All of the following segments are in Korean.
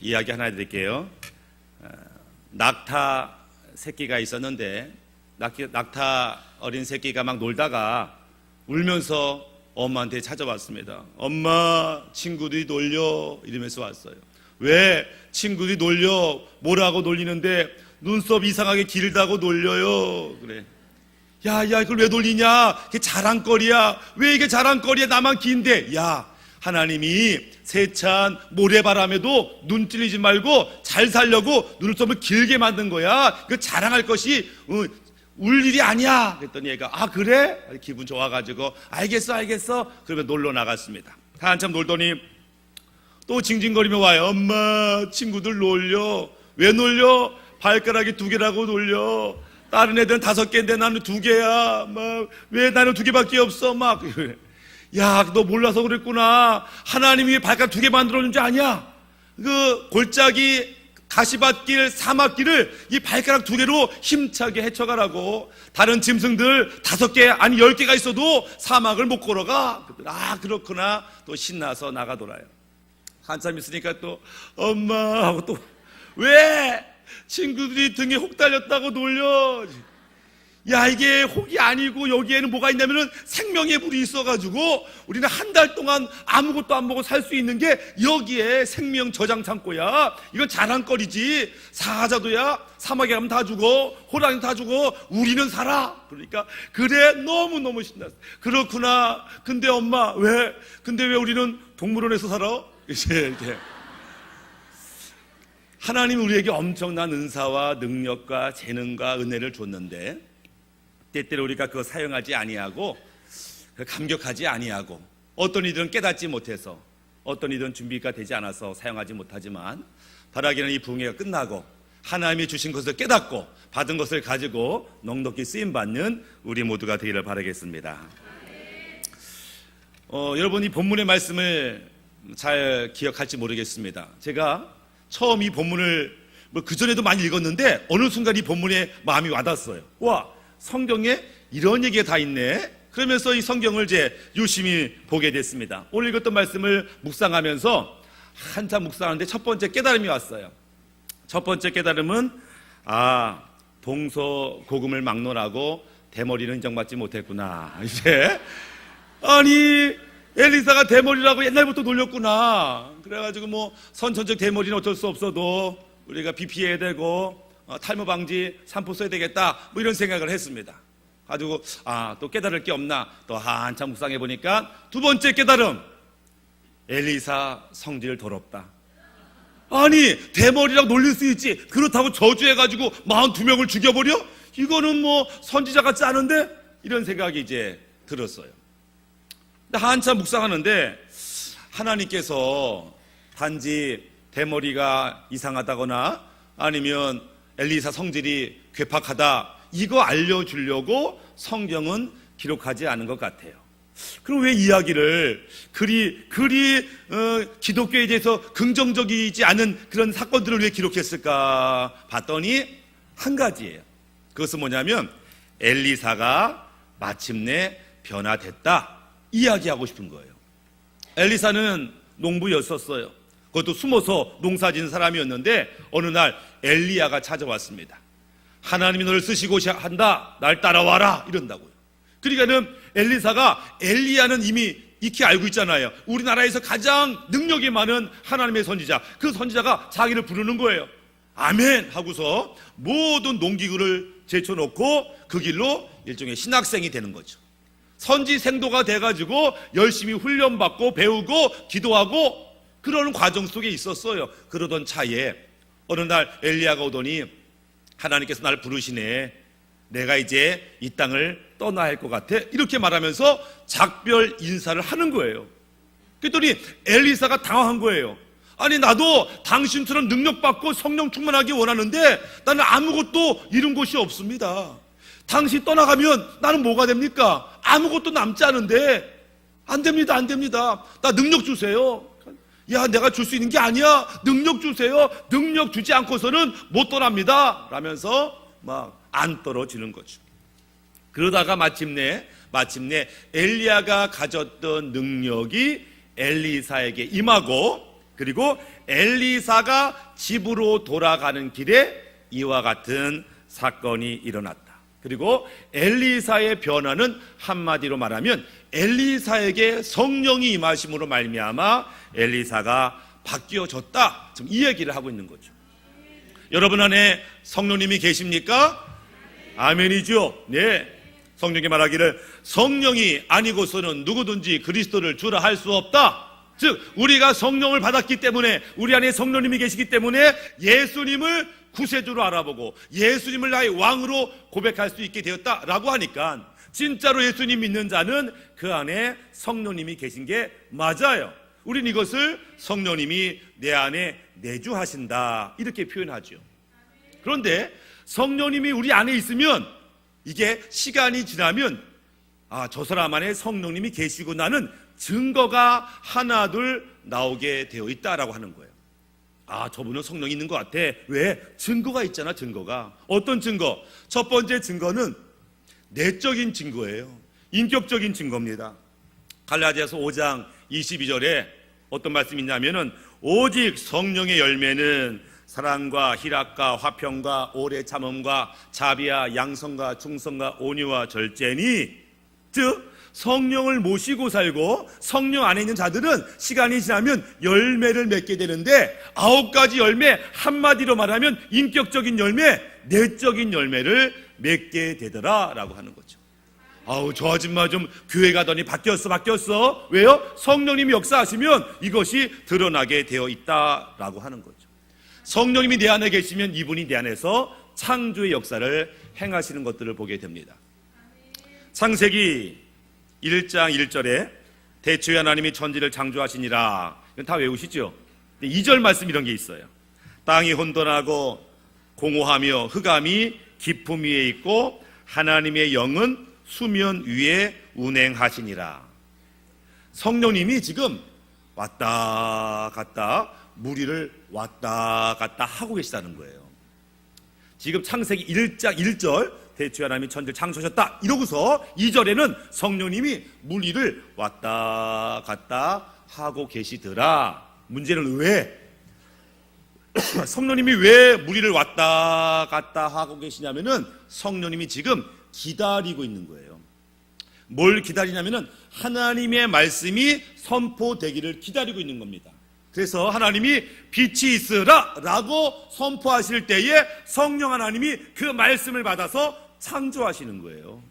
이야기 하나 해드릴게요. 낙타 새끼가 있었는데 낙타 어린 새끼가 막 놀다가 울면서 엄마한테 찾아왔습니다. 엄마, 친구들이 놀려 이러면서 왔어요. 왜? 친구들이 놀려. 뭐라고 놀리는데 눈썹 이상하게 길다고 놀려요. 그래. 야, 그걸 왜 놀리냐? 그게 자랑거리야. 왜 이게 자랑거리야? 나만 긴데. 야, 하나님이 세찬 모래바람에도 눈 찔리지 말고 잘 살려고 눈썹을 길게 만든 거야. 그 자랑할 것이 울 일이 아니야. 그랬더니 얘가 아 그래? 기분 좋아가지고 알겠어. 그러면 놀러 나갔습니다. 한참 놀더니 또 징징거리며 와요. 엄마, 친구들 놀려. 왜 놀려? 발가락이 2개라고 놀려. 다른 애들은 5개인데 나는 2개야. 막 왜 나는 2개밖에 없어? 막 야, 너 몰라서 그랬구나. 하나님이 발가락 2개 만들어준 줄 아냐? 그 골짜기 가시밭길 사막길을 이 발가락 2개로 힘차게 헤쳐가라고. 다른 짐승들 5개 아니 10개가 있어도 사막을 못 걸어가. 아 그렇구나. 또 신나서 나가 돌아요. 한참 있으니까 또 엄마 하고 또 왜? 친구들이 등에 혹 달렸다고 놀려. 야, 이게 혹이 아니고 여기에는 뭐가 있냐면은 생명의 불이 있어가지고 우리는 한 달 동안 아무것도 안 먹고 살 수 있는 게 여기에 생명 저장 창고야. 이건 자랑거리지. 사자도야 사막에 가면 다 죽어, 호랑이 다 죽어, 우리는 살아. 그러니까 그래, 너무너무 신났어. 그렇구나. 근데 엄마 왜? 근데 왜 우리는 동물원에서 살아? 이렇게. 하나님이 우리에게 엄청난 은사와 능력과 재능과 은혜를 줬는데 때때로 우리가 그거 사용하지 아니하고 감격하지 아니하고 어떤 이들은 깨닫지 못해서 어떤 이들은 준비가 되지 않아서 사용하지 못하지만 바라기는 이 부흥회가 끝나고 하나님이 주신 것을 깨닫고 받은 것을 가지고 넉넉히 쓰임받는 우리 모두가 되기를 바라겠습니다. 여러분 이 본문의 말씀을 잘 기억할지 모르겠습니다. 제가 처음 이 본문을 그전에도 많이 읽었는데 어느 순간 이 본문에 마음이 와닿았어요. 와, 성경에 이런 얘기가 다 있네. 그러면서 이 성경을 이제 유심히 보게 됐습니다. 오늘 읽었던 말씀을 묵상하면서 한참 묵상하는데 첫 번째 깨달음이 왔어요. 첫 번째 깨달음은 동서고금을 막론하고 대머리는 인정받지 못했구나. 이제 아니 엘리사가 대머리라고 옛날부터 놀렸구나. 그래가지고 뭐 선천적 대머리는 어쩔 수 없어도 우리가 비피해야 되고 탈모 방지 샴푸 써야 되겠다 뭐 이런 생각을 했습니다. 가지고 또 깨달을 게 없나 또 한참 묵상해 보니까 두 번째 깨달음, 엘리사 성질 더럽다. 아니 대머리라고 놀릴 수 있지, 그렇다고 저주해가지고 42명을 죽여버려? 이거는 뭐 선지자 같지 않은데? 이런 생각이 이제 들었어요. 근데 한참 묵상하는데 하나님께서 단지 대머리가 이상하다거나 아니면 엘리사 성질이 괴팍하다 이거 알려주려고 성경은 기록하지 않은 것 같아요. 그럼 왜 이야기를 그리 기독교에 대해서 긍정적이지 않은 그런 사건들을 왜 기록했을까 봤더니 한 가지예요. 그것은 뭐냐면 엘리사가 마침내 변화됐다 이야기하고 싶은 거예요. 엘리사는 농부였었어요. 그것도 숨어서 농사짓는 사람이었는데 어느 날 엘리야가 찾아왔습니다. 하나님이 너를 쓰시고 한다, 날 따라와라 이런다고요. 그러니까는 엘리사가 엘리야는 이미 익히 알고 있잖아요. 우리나라에서 가장 능력이 많은 하나님의 선지자, 그 선지자가 자기를 부르는 거예요. 아멘 하고서 모든 농기구를 제쳐놓고 그 길로 일종의 신학생이 되는 거죠. 선지생도가 돼가지고 열심히 훈련받고 배우고 기도하고 그러는 과정 속에 있었어요. 그러던 차에 어느 날 엘리야가 오더니 하나님께서 나를 부르시네. 내가 이제 이 땅을 떠나야 할 것 같아. 이렇게 말하면서 작별 인사를 하는 거예요. 그랬더니 엘리사가 당황한 거예요. 아니 나도 당신처럼 능력받고 성령 충만하기 원하는데 나는 아무것도 이룬 것이 없습니다. 당신 떠나가면 나는 뭐가 됩니까? 아무것도 남지 않은데 안 됩니다. 나 능력 주세요. 야, 내가 줄 수 있는 게 아니야. 능력 주세요. 능력 주지 않고서는 못 떠납니다. 라면서 막 안 떨어지는 거죠. 그러다가 마침내 엘리야가 가졌던 능력이 엘리사에게 임하고 그리고 엘리사가 집으로 돌아가는 길에 이와 같은 사건이 일어났다. 그리고 엘리사의 변화는 한마디로 말하면 엘리사에게 성령이 임하심으로 말미암아 엘리사가 바뀌어졌다. 지금 이 얘기를 하고 있는 거죠. 여러분 안에 성령님이 계십니까? 아멘이죠. 네. 성령이 말하기를 성령이 아니고서는 누구든지 그리스도를 주라 할 수 없다. 즉 우리가 성령을 받았기 때문에, 우리 안에 성령님이 계시기 때문에 예수님을 구세주로 알아보고 예수님을 나의 왕으로 고백할 수 있게 되었다라고 하니까 진짜로 예수님 믿는 자는 그 안에 성령님이 계신 게 맞아요. 우린 이것을 성령님이 내 안에 내주하신다 이렇게 표현하죠. 그런데 성령님이 우리 안에 있으면 이게 시간이 지나면 저 사람 안에 성령님이 계시구나는 증거가 하나둘 나오게 되어 있다라고 하는 거예요. 저분은 성령이 있는 것 같아. 왜? 증거가 있잖아. 증거가. 어떤 증거? 첫 번째 증거는 내적인 증거예요. 인격적인 증거입니다. 갈라디아서 5장 22절에 어떤 말씀이 있냐면은 오직 성령의 열매는 사랑과 희락과 화평과 오래 참음과 자비와 양성과 충성과 온유와 절제니, 즉 성령을 모시고 살고 성령 안에 있는 자들은 시간이 지나면 열매를 맺게 되는데 9가지 열매, 한마디로 말하면 인격적인 열매, 내적인 열매를 맺게 되더라라고 하는 거죠. 저 아줌마 좀 교회 가더니 바뀌었어. 왜요? 성령님이 역사하시면 이것이 드러나게 되어 있다라고 하는 거죠. 성령님이 내 안에 계시면 이분이 내 안에서 창조의 역사를 행하시는 것들을 보게 됩니다. 창세기 1장 1절에 대초에 하나님이 천지를 창조하시니라. 이건 다 외우시죠? 2절 말씀 이런 게 있어요. 땅이 혼돈하고 공허하며 흑암이 깊음 위에 있고 하나님의 영은 수면 위에 운행하시니라. 성령님이 지금 왔다 갔다 물 위를 왔다 갔다 하고 계시다는 거예요. 지금 창세기 1장 1절 대초에 하나님이 천지를 창조하셨다 이러고서 2절에는 성령님이 물 위를 왔다 갔다 하고 계시더라. 문제는 왜? 성령님이 왜 물 위를 왔다 갔다 하고 계시냐면은 성령님이 지금 기다리고 있는 거예요. 뭘 기다리냐면은 하나님의 말씀이 선포되기를 기다리고 있는 겁니다. 그래서 하나님이 빛이 있으라 라고 선포하실 때에 성령 하나님이 그 말씀을 받아서 창조하시는 거예요.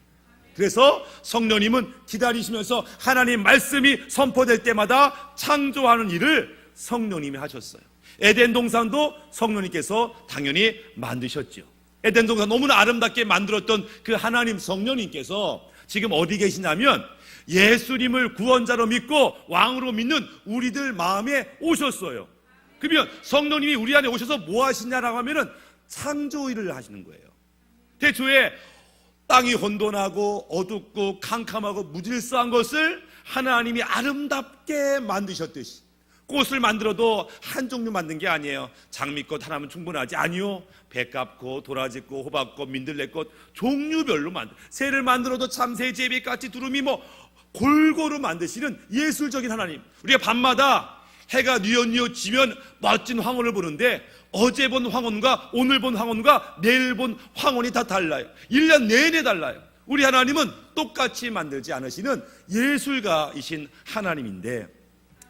그래서 성령님은 기다리시면서 하나님 말씀이 선포될 때마다 창조하는 일을 성령님이 하셨어요. 에덴 동산도 성령님께서 당연히 만드셨죠. 에덴 동산 너무나 아름답게 만들었던 그 하나님 성령님께서 지금 어디 계시냐면 예수님을 구원자로 믿고 왕으로 믿는 우리들 마음에 오셨어요. 그러면 성령님이 우리 안에 오셔서 뭐 하시냐라고 하면은 창조 일을 하시는 거예요. 대초에 땅이 혼돈하고 어둡고 캄캄하고 무질서한 것을 하나님이 아름답게 만드셨듯이, 꽃을 만들어도 한 종류 만든 게 아니에요. 장미꽃 하나면 충분하지. 아니요. 백합꽃, 도라지꽃, 호박꽃, 민들레꽃 종류별로 새를 만들어도 참새, 제비까지 두루미 골고루 만드시는 예술적인 하나님. 우리가 밤마다 해가 뉘엿뉘엿 지면 멋진 황혼을 보는데 어제 본 황혼과 오늘 본 황혼과 내일 본 황혼이 다 달라요. 1년 내내 달라요. 우리 하나님은 똑같이 만들지 않으시는 예술가이신 하나님인데,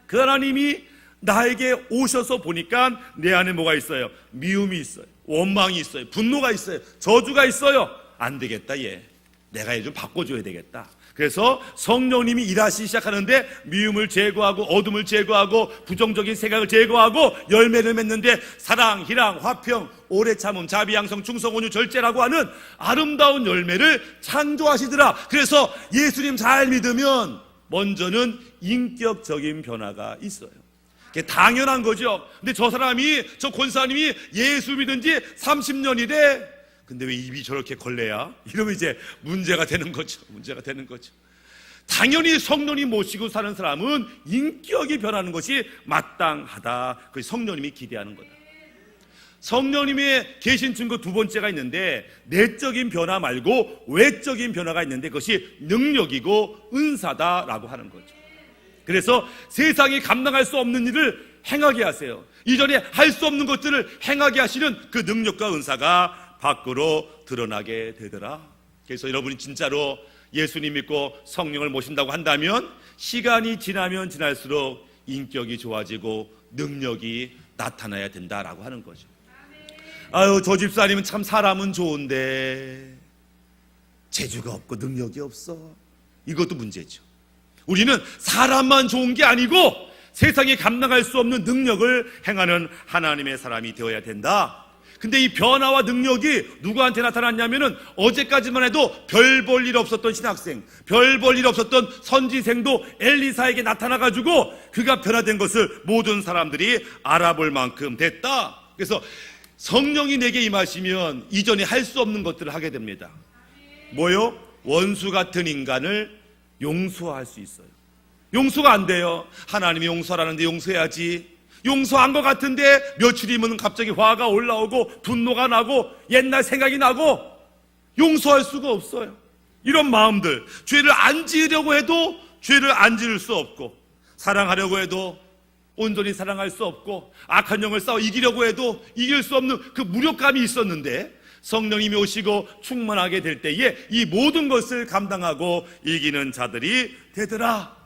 그 하나님이 나에게 오셔서 보니까 내 안에 뭐가 있어요? 미움이 있어요. 원망이 있어요. 분노가 있어요. 저주가 있어요. 안 되겠다 얘. 내가 얘 좀 바꿔줘야 되겠다. 그래서 성령님이 일하시기 시작하는데 미움을 제거하고 어둠을 제거하고 부정적인 생각을 제거하고 열매를 맺는데 사랑, 희랑, 화평, 오래 참음, 자비, 양성, 충성, 온유, 절제라고 하는 아름다운 열매를 창조하시더라. 그래서 예수님 잘 믿으면 먼저는 인격적인 변화가 있어요. 그게 당연한 거죠. 근데 저 권사님이 예수 믿은 지 30년이래. 근데 왜 입이 저렇게 걸레야? 이러면 이제 문제가 되는 거죠. 당연히 성령님 모시고 사는 사람은 인격이 변하는 것이 마땅하다. 그것이 성령님이 기대하는 거다. 성령님의 계신 증거 두 번째가 있는데, 내적인 변화 말고 외적인 변화가 있는데 그것이 능력이고 은사다라고 하는 거죠. 그래서 세상이 감당할 수 없는 일을 행하게 하세요. 이전에 할 수 없는 것들을 행하게 하시는 그 능력과 은사가 밖으로 드러나게 되더라. 그래서 여러분이 진짜로 예수님 믿고 성령을 모신다고 한다면 시간이 지나면 지날수록 인격이 좋아지고 능력이 나타나야 된다라고 하는 거죠. 아유, 저 집사님은 참 사람은 좋은데 재주가 없고 능력이 없어. 이것도 문제죠. 우리는 사람만 좋은 게 아니고 세상에 감당할 수 없는 능력을 행하는 하나님의 사람이 되어야 된다. 근데 이 변화와 능력이 누구한테 나타났냐면은 어제까지만 해도 별 볼 일 없었던 신학생, 별 볼 일 없었던 선지생도 엘리사에게 나타나가지고 그가 변화된 것을 모든 사람들이 알아볼 만큼 됐다. 그래서 성령이 내게 임하시면 이전에 할 수 없는 것들을 하게 됩니다. 뭐요? 원수 같은 인간을 용서할 수 있어요. 용서가 안 돼요. 하나님이 용서하라는데 용서해야지. 용서한 것 같은데 며칠이면 갑자기 화가 올라오고 분노가 나고 옛날 생각이 나고 용서할 수가 없어요. 이런 마음들, 죄를 안 지으려고 해도 죄를 안 지을 수 없고, 사랑하려고 해도 온전히 사랑할 수 없고, 악한 영을 싸워 이기려고 해도 이길 수 없는 그 무력감이 있었는데 성령님이 오시고 충만하게 될 때에 이 모든 것을 감당하고 이기는 자들이 되더라.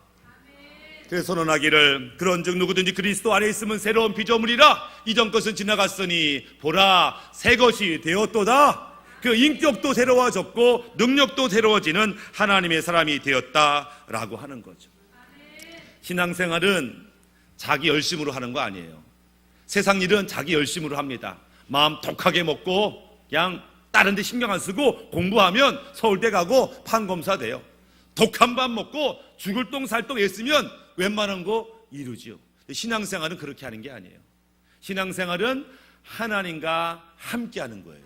그래서 선언하기를 그런즉 누구든지 그리스도 안에 있으면 새로운 피조물이라 이전 것은 지나갔으니 보라 새 것이 되었도다. 그 인격도 새로워졌고 능력도 새로워지는 하나님의 사람이 되었다라고 하는 거죠. 신앙생활은 자기 열심으로 하는 거 아니에요. 세상 일은 자기 열심으로 합니다. 마음 독하게 먹고 그냥 다른 데 신경 안 쓰고 공부하면 서울대 가고 판검사 돼요. 독한 밥 먹고 죽을 똥 살 똥 애쓰면 웬만한 거 이루지요. 신앙생활은 그렇게 하는 게 아니에요. 신앙생활은 하나님과 함께 하는 거예요.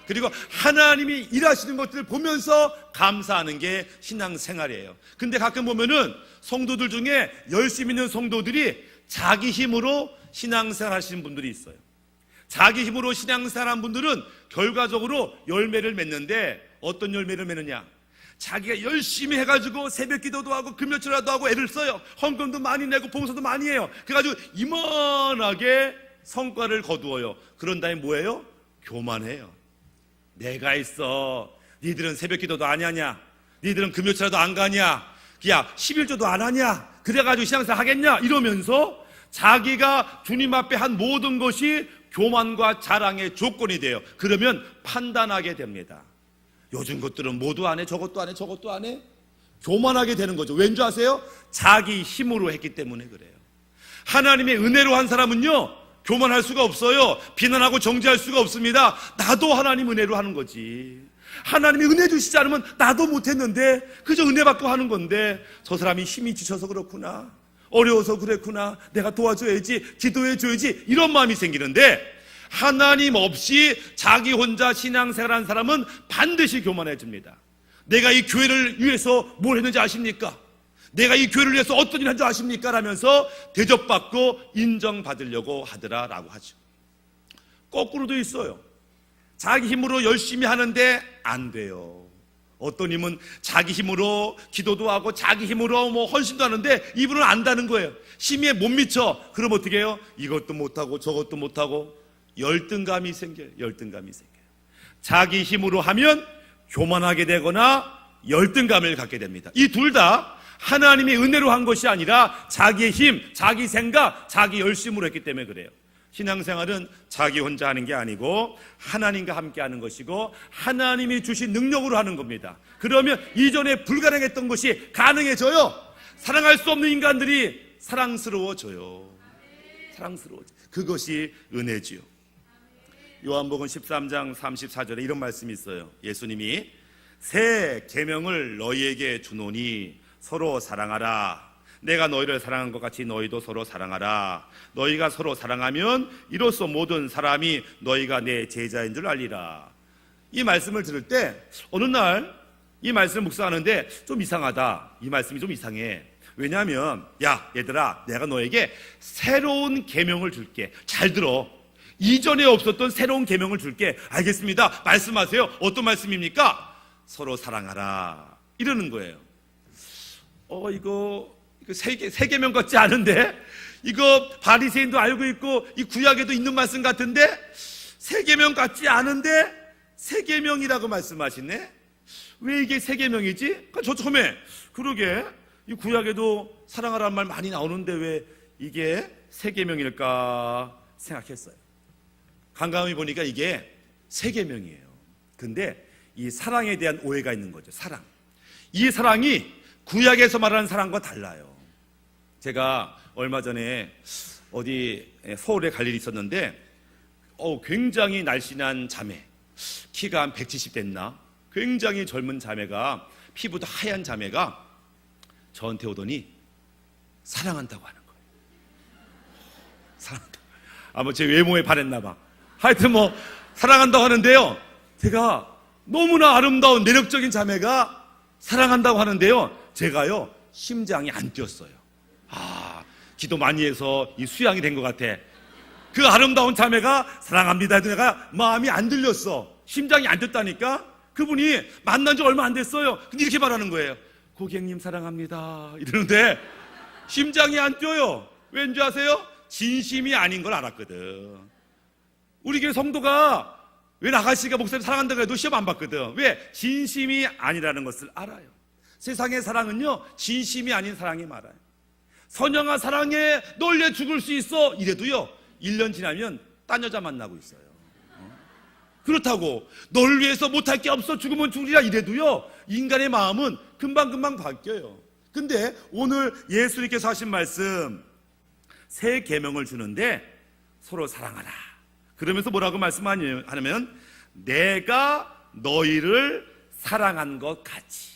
그리고 하나님이 일하시는 것들을 보면서 감사하는 게 신앙생활이에요. 근데 가끔 보면은 성도들 중에 열심히 있는 성도들이 자기 힘으로 신앙생활 하시는 분들이 있어요. 자기 힘으로 신앙생활 하는 분들은 결과적으로 열매를 맺는데 어떤 열매를 맺느냐? 자기가 열심히 해가지고 새벽 기도도 하고 금요일라도 하고 애를 써요. 헌금도 많이 내고 봉사도 많이 해요. 그래가지고 이만하게 성과를 거두어요. 그런 다음에 뭐예요? 교만해요. 내가 있어. 니들은 새벽 기도도 안 하냐? 니들은 금요일라도 안 가냐? 야 11조도 안 하냐? 그래가지고 신앙생활 하겠냐? 이러면서 자기가 주님 앞에 한 모든 것이 교만과 자랑의 조건이 돼요. 그러면 판단하게 됩니다. 요즘 것들은 모두 안 해, 저것도 안 해, 저것도 안 해. 교만하게 되는 거죠. 왠지 아세요? 자기 힘으로 했기 때문에 그래요. 하나님의 은혜로 한 사람은요, 교만할 수가 없어요. 비난하고 정죄할 수가 없습니다. 나도 하나님 은혜로 하는 거지. 하나님이 은혜 주시지 않으면 나도 못했는데 그저 은혜 받고 하는 건데 저 사람이 힘이 지쳐서 그렇구나. 어려워서 그랬구나. 내가 도와줘야지, 기도해줘야지. 이런 마음이 생기는데 하나님 없이 자기 혼자 신앙생활한 사람은 반드시 교만해집니다. 내가 이 교회를 위해서 뭘 했는지 아십니까? 내가 이 교회를 위해서 어떤 일을 한 줄 아십니까? 라면서 대접받고 인정받으려고 하더라라고 하죠. 거꾸로도 있어요. 자기 힘으로 열심히 하는데 안 돼요. 어떤 힘은 자기 힘으로 기도도 하고 자기 힘으로 뭐 헌신도 하는데 이분은 안다는 거예요. 심의에 못 미쳐. 그럼 어떻게 해요? 이것도 못하고 저것도 못하고 열등감이 생겨요. 열등감이 생겨요. 자기 힘으로 하면 교만하게 되거나 열등감을 갖게 됩니다. 이 둘 다 하나님의 은혜로 한 것이 아니라 자기의 힘, 자기 생각, 자기 열심으로 했기 때문에 그래요. 신앙생활은 자기 혼자 하는 게 아니고 하나님과 함께 하는 것이고 하나님이 주신 능력으로 하는 겁니다. 그러면 이전에 불가능했던 것이 가능해져요. 사랑할 수 없는 인간들이 사랑스러워져요. 사랑스러워져요. 그것이 은혜지요. 요한복음 13장 34절에 이런 말씀이 있어요. 예수님이 새 계명을 너희에게 주노니 서로 사랑하라. 내가 너희를 사랑한 것 같이 너희도 서로 사랑하라. 너희가 서로 사랑하면 이로써 모든 사람이 너희가 내 제자인 줄 알리라. 이 말씀을 들을 때 어느 날 이 말씀을 묵상하는데 좀 이상하다. 이 말씀이 좀 이상해. 왜냐하면 야 얘들아 내가 너에게 새로운 계명을 줄게. 잘 들어. 이전에 없었던 새로운 계명을 줄게. 알겠습니다. 말씀하세요. 어떤 말씀입니까? 서로 사랑하라. 이러는 거예요. 이거 세 계명 같지 않은데 이거 바리새인도 알고 있고 이 구약에도 있는 말씀 같은데 세계명 같지 않은데 세계명이라고 말씀하시네. 왜 이게 세계명이지? 저 처음에 그러게 이 구약에도 사랑하라는 말 많이 나오는데 왜 이게 세계명일까 생각했어요. 깜깜이 보니까 이게 세계명이에요. 근데 이 사랑에 대한 오해가 있는 거죠. 사랑. 이 사랑이 구약에서 말하는 사랑과 달라요. 제가 얼마 전에 어디 서울에 갈 일이 있었는데 굉장히 날씬한 자매, 키가 한 170 됐나? 굉장히 젊은 자매가, 피부도 하얀 자매가 저한테 오더니 사랑한다고 하는 거예요. 사랑한다. 아마 제 외모에 반했나 봐. 하여튼 뭐 사랑한다고 하는데요, 제가 너무나 아름다운 매력적인 자매가 사랑한다고 하는데요, 제가요 심장이 안 뛰었어요. 기도 많이 해서 이 수양이 된 것 같아. 그 아름다운 자매가 사랑합니다 해도 내가 마음이 안 들렸어. 심장이 안 뛰었다니까. 그분이 만난 지 얼마 안 됐어요. 근데 이렇게 말하는 거예요. 고객님 사랑합니다 이러는데 심장이 안 뛰어요. 왠지 아세요? 진심이 아닌 걸 알았거든. 우리 교회 성도가 왜 나가시가 목사님 사랑한다고 해도 시험 안 받거든. 왜? 진심이 아니라는 것을 알아요. 세상의 사랑은요 진심이 아닌 사랑이 많아요. 선영아 사랑해 놀래 죽을 수 있어 이래도요 1년 지나면 딴 여자 만나고 있어요. 그렇다고 널 위해서 못할 게 없어 죽으면 죽으리라 이래도요 인간의 마음은 금방금방 바뀌어요. 근데 오늘 예수님께서 하신 말씀, 새 계명을 주는데 서로 사랑하라. 그러면서 뭐라고 말씀하냐면 내가 너희를 사랑한 것 같이.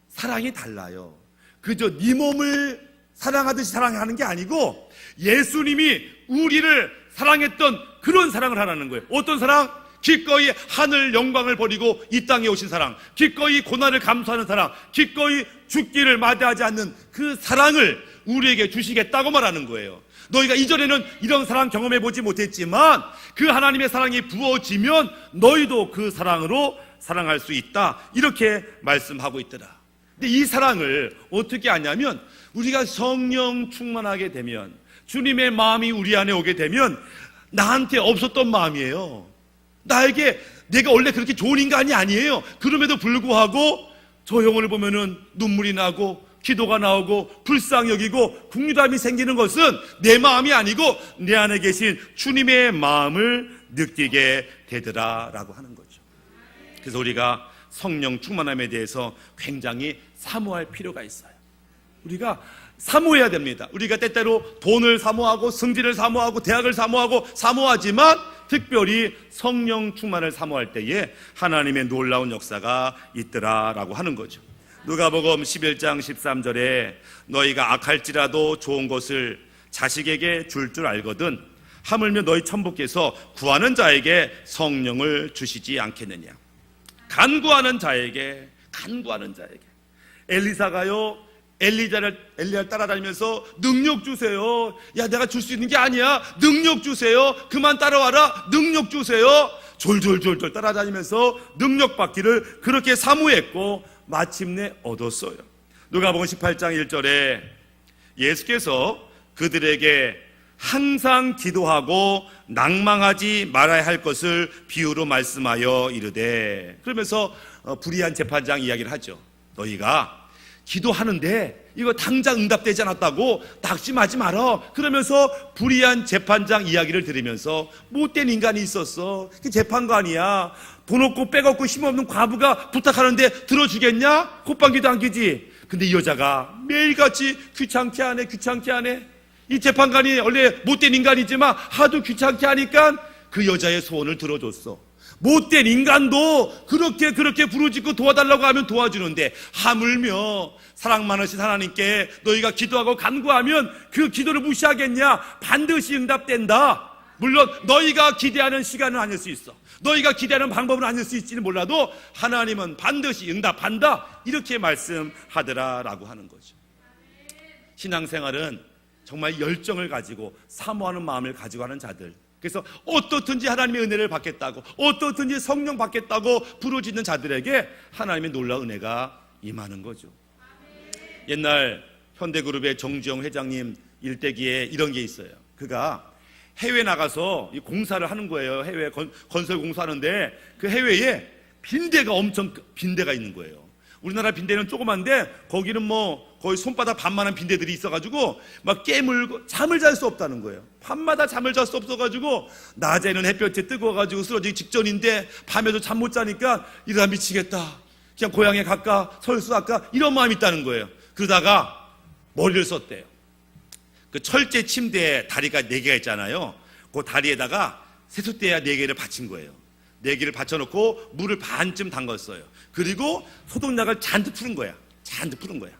사랑이 달라요. 그저 네 몸을 사랑하듯이 사랑하는 게 아니고 예수님이 우리를 사랑했던 그런 사랑을 하라는 거예요. 어떤 사랑? 기꺼이 하늘 영광을 버리고 이 땅에 오신 사랑, 기꺼이 고난을 감수하는 사랑, 기꺼이 죽기를 마다하지 않는 그 사랑을 우리에게 주시겠다고 말하는 거예요. 너희가 이전에는 이런 사랑 경험해 보지 못했지만 그 하나님의 사랑이 부어지면 너희도 그 사랑으로 사랑할 수 있다, 이렇게 말씀하고 있더라. 근데 이 사랑을 어떻게 하냐면 우리가 성령 충만하게 되면, 주님의 마음이 우리 안에 오게 되면 나한테 없었던 마음이에요. 나에게 내가 원래 그렇게 좋은 인간이 아니에요. 그럼에도 불구하고 저 영혼을 보면은 눈물이 나고 기도가 나오고 불쌍히 여기고 국률함이 생기는 것은 내 마음이 아니고 내 안에 계신 주님의 마음을 느끼게 되더라라고 하는 거죠. 그래서 우리가 성령 충만함에 대해서 굉장히 사모할 필요가 있어요. 우리가 사모해야 됩니다. 우리가 때때로 돈을 사모하고 승진을 사모하고 대학을 사모하고 사모하지만 특별히 성령 충만을 사모할 때에 하나님의 놀라운 역사가 있더라라고 하는 거죠. 누가복음 11장 13절에 너희가 악할지라도 좋은 것을 자식에게 줄 알거든 하물며 너희 천부께서 구하는 자에게 성령을 주시지 않겠느냐. 간구하는 자에게. 엘리사가요 엘리야를 따라다니면서 능력 주세요. 야, 내가 줄 수 있는 게 아니야. 능력 주세요. 그만 따라와라. 능력 주세요. 졸졸졸졸 따라다니면서 능력 받기를 그렇게 사모했고 마침내 얻었어요. 누가복음 18장 1절에 예수께서 그들에게 항상 기도하고 낭망하지 말아야 할 것을 비유로 말씀하여 이르되, 그러면서 불의한 재판장 이야기를 하죠. 너희가 기도하는데 이거 당장 응답되지 않았다고 낙심하지 마라. 그러면서 불의한 재판장 이야기를 들으면서 못된 인간이 있었어. 그 재판관이야. 돈 없고 백 없고 힘없는 과부가 부탁하는데 들어주겠냐? 콧방귀도 안 끼지. 근데 이 여자가 매일같이 귀찮게 하네. 이 재판관이 원래 못된 인간이지만 하도 귀찮게 하니까 그 여자의 소원을 들어줬어. 못된 인간도 그렇게 부르짖고 도와달라고 하면 도와주는데 하물며 사랑 많으신 하나님께 너희가 기도하고 간구하면 그 기도를 무시하겠냐? 반드시 응답된다. 물론 너희가 기대하는 시간은 아닐 수 있어. 너희가 기대하는 방법은 아닐 수 있지는 몰라도 하나님은 반드시 응답한다. 이렇게 말씀하더라라고 하는 거죠. 신앙생활은 정말 열정을 가지고 사모하는 마음을 가지고 하는 자들, 그래서 어떻든지 하나님의 은혜를 받겠다고, 어떻든지 성령 받겠다고 부르짖는 자들에게 하나님의 놀라운 은혜가 임하는 거죠. 옛날 현대그룹의 정주영 회장님 일대기에 이런 게 있어요. 그가 해외 나가서 이 공사를 하는 거예요. 해외 건설 공사하는데 그 해외에 빈대가 빈대가 있는 거예요. 우리나라 빈대는 조그만데 거기는 뭐 거의 손바닥 반만한 빈대들이 있어가지고 막 깨물고 잠을 잘 수 없다는 거예요. 밤마다 잠을 잘 수 없어가지고 낮에는 햇볕에 뜨거워가지고 쓰러지기 직전인데 밤에도 잠 못 자니까 이러다 미치겠다. 그냥 고향에 갈까 설수할까 이런 마음이 있다는 거예요. 그러다가 머리를 썼대요. 그 철제 침대에 다리가 4개가 있잖아요. 그 다리에다가 세숫대야 4개를 받친 거예요. 4개를 받쳐놓고 물을 반쯤 담갔어요. 그리고 소독약을 잔뜩 푸는 거야. 잔뜩 푸는 거야.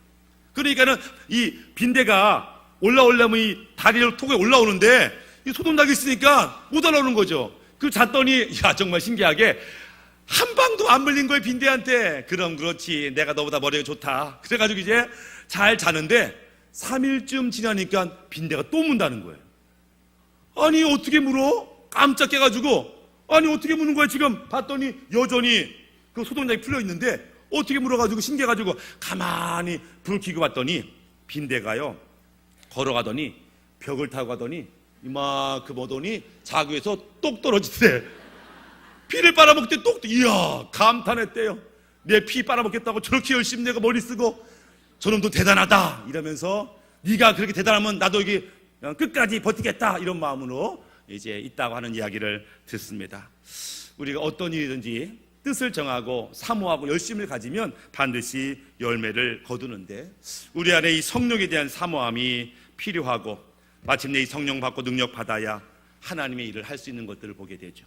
그러니까는 이 빈대가 올라오려면 이 다리를 통해 올라오는데 이 소독약이 있으니까 못 올라오는 거죠. 그 잤더니 야 정말 신기하게 한 방도 안 물린 거예요. 빈대한테. 그럼 그렇지 내가 너보다 머리가 좋다. 그래가지고 이제 잘 자는데 3일쯤 지나니까 빈대가 또 문다는 거예요. 아니 어떻게 물어? 깜짝 깨가지고 아니 어떻게 무는 거야 지금 봤더니 여전히 그 소독약이 풀려 있는데 어떻게 물어가지고 신기해가지고 가만히 불 켜고 봤더니 빈대가요 걸어가더니 벽을 타고 가더니 이만큼 오더니 자구에서 똑 떨어지대. 피를 빨아먹대 똑. 이야 감탄했대요. 내 피 빨아먹겠다고 저렇게 열심히 내가 머리 쓰고 저놈도 대단하다 이러면서 네가 그렇게 대단하면 나도 여기 끝까지 버티겠다 이런 마음으로 이제 있다고 하는 이야기를 듣습니다. 우리가 어떤 일이든지 뜻을 정하고 사모하고 열심을 가지면 반드시 열매를 거두는데 우리 안에 이 성령에 대한 사모함이 필요하고 마침내 이 성령 받고 능력 받아야 하나님의 일을 할 수 있는 것들을 보게 되죠.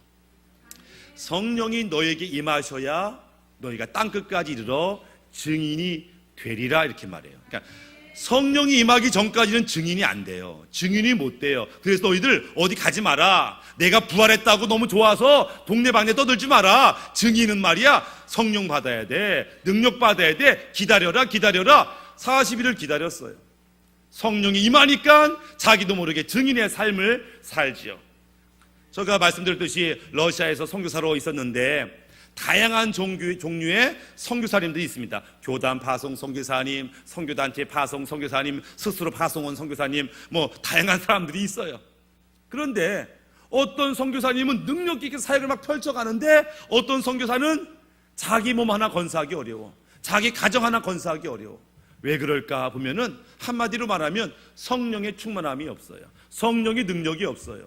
성령이 너에게 임하셔야 너희가 땅끝까지 이르러 증인이 되리라 이렇게 말해요. 그러니까 성령이 임하기 전까지는 증인이 안 돼요. 증인이 못 돼요. 그래서 너희들 어디 가지 마라. 내가 부활했다고 너무 좋아서 동네방네 떠들지 마라. 증인은 말이야 성령 받아야 돼. 능력 받아야 돼. 기다려라 40일을 기다렸어요. 성령이 임하니까 자기도 모르게 증인의 삶을 살지요. 제가 말씀드렸듯이 러시아에서 선교사로 있었는데 다양한 종류의 선교사님들이 있습니다. 교단 파송 선교사님, 선교단체 파송 선교사님, 스스로 파송원 선교사님, 뭐 다양한 사람들이 있어요. 그런데 어떤 선교사님은 능력 있게 사역을 막 펼쳐가는데 어떤 선교사는 자기 몸 하나 건사하기 어려워. 자기 가정 하나 건사하기 어려워. 왜 그럴까 보면은 한마디로 말하면 성령의 충만함이 없어요. 성령의 능력이 없어요.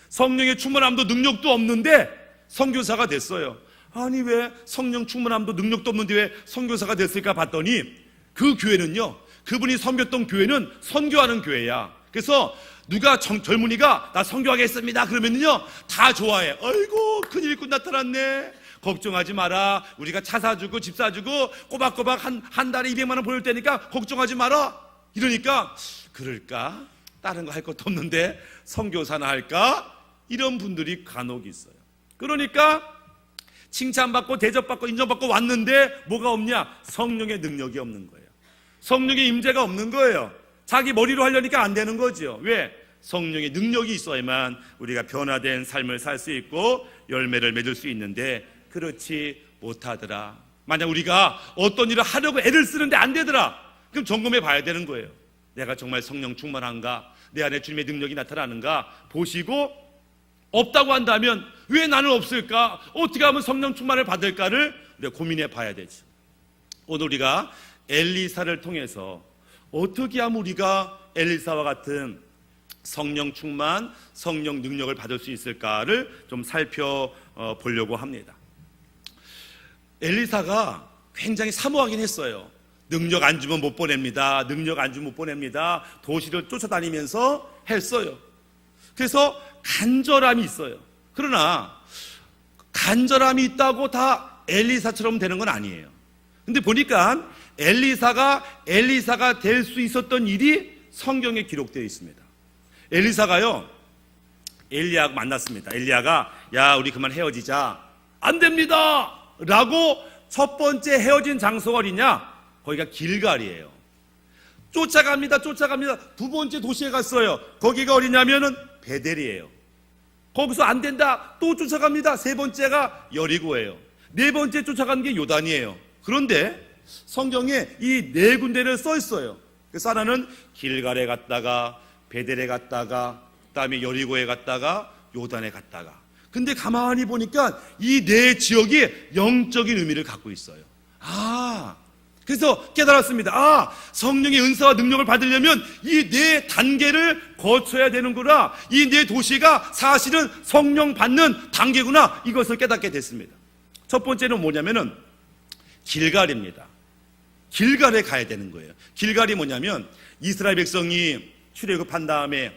성령의 충만함도 능력도 없는데 선교사가 됐어요. 아니 왜 성령 충만함도 능력도 없는데 왜 선교사가 됐을까 봤더니 그 교회는요 그분이 섬겼던 교회는 선교하는 교회야. 그래서 누가 젊은이가 나 선교하겠습니다 그러면요 다 좋아해. 아이고 큰일꾼 나타났네. 걱정하지 마라. 우리가 차 사주고 집 사주고 꼬박꼬박 한 달에 200만 원 보낼 테니까 걱정하지 마라. 이러니까 그럴까? 다른 거 할 것도 없는데 선교사나 할까? 이런 분들이 간혹 있어요. 그러니까 칭찬받고 대접받고 인정받고 왔는데 뭐가 없냐? 성령의 능력이 없는 거예요. 성령의 임재가 없는 거예요. 자기 머리로 하려니까 안 되는 거죠. 왜? 성령의 능력이 있어야만 우리가 변화된 삶을 살 수 있고 열매를 맺을 수 있는데 그렇지 못하더라. 만약 우리가 어떤 일을 하려고 애를 쓰는데 안 되더라. 그럼 점검해 봐야 되는 거예요. 내가 정말 성령 충만한가? 내 안에 주님의 능력이 나타나는가? 보시고 없다고 한다면 왜 나는 없을까? 어떻게 하면 성령 충만을 받을까를 우리가 고민해 봐야 되죠. 오늘 우리가 엘리사를 통해서 어떻게 하면 우리가 엘리사와 같은 성령 충만, 성령 능력을 받을 수 있을까를 좀 살펴보려고 합니다. 엘리사가 굉장히 사모하긴 했어요. 능력 안 주면 못 보냅니다. 능력 안 주면 못 보냅니다. 도시를 쫓아다니면서 했어요. 그래서 간절함이 있어요. 그러나 간절함이 있다고 다 엘리사처럼 되는 건 아니에요. 근데 보니까 엘리사가 될 수 있었던 일이 성경에 기록되어 있습니다. 엘리사가요 엘리야가 만났습니다. 엘리야가 야 우리 그만 헤어지자. 안 됩니다 라고 첫 번째 헤어진 장소가 어디냐? 거기가 길갈이에요. 쫓아갑니다. 두 번째 도시에 갔어요. 거기가 어디냐면은 베델이에요. 거기서 안 된다. 또 쫓아갑니다. 세 번째가 여리고예요. 네 번째 쫓아간 게 요단이에요. 그런데 성경에 이 네 군데를 써 있어요. 그래서 하나는 길갈에 갔다가 베델에 갔다가 그다음에 여리고에 갔다가 요단에 갔다가. 근데 가만히 보니까 이 네 지역이 영적인 의미를 갖고 있어요. 그래서 깨달았습니다. 성령의 은사와 능력을 받으려면 이 네 단계를 거쳐야 되는구나. 이 네 도시가 사실은 성령 받는 단계구나. 이것을 깨닫게 됐습니다. 첫 번째는 뭐냐면은 길갈입니다. 길갈에 가야 되는 거예요. 길갈이 뭐냐면 이스라엘 백성이 출애굽한 다음에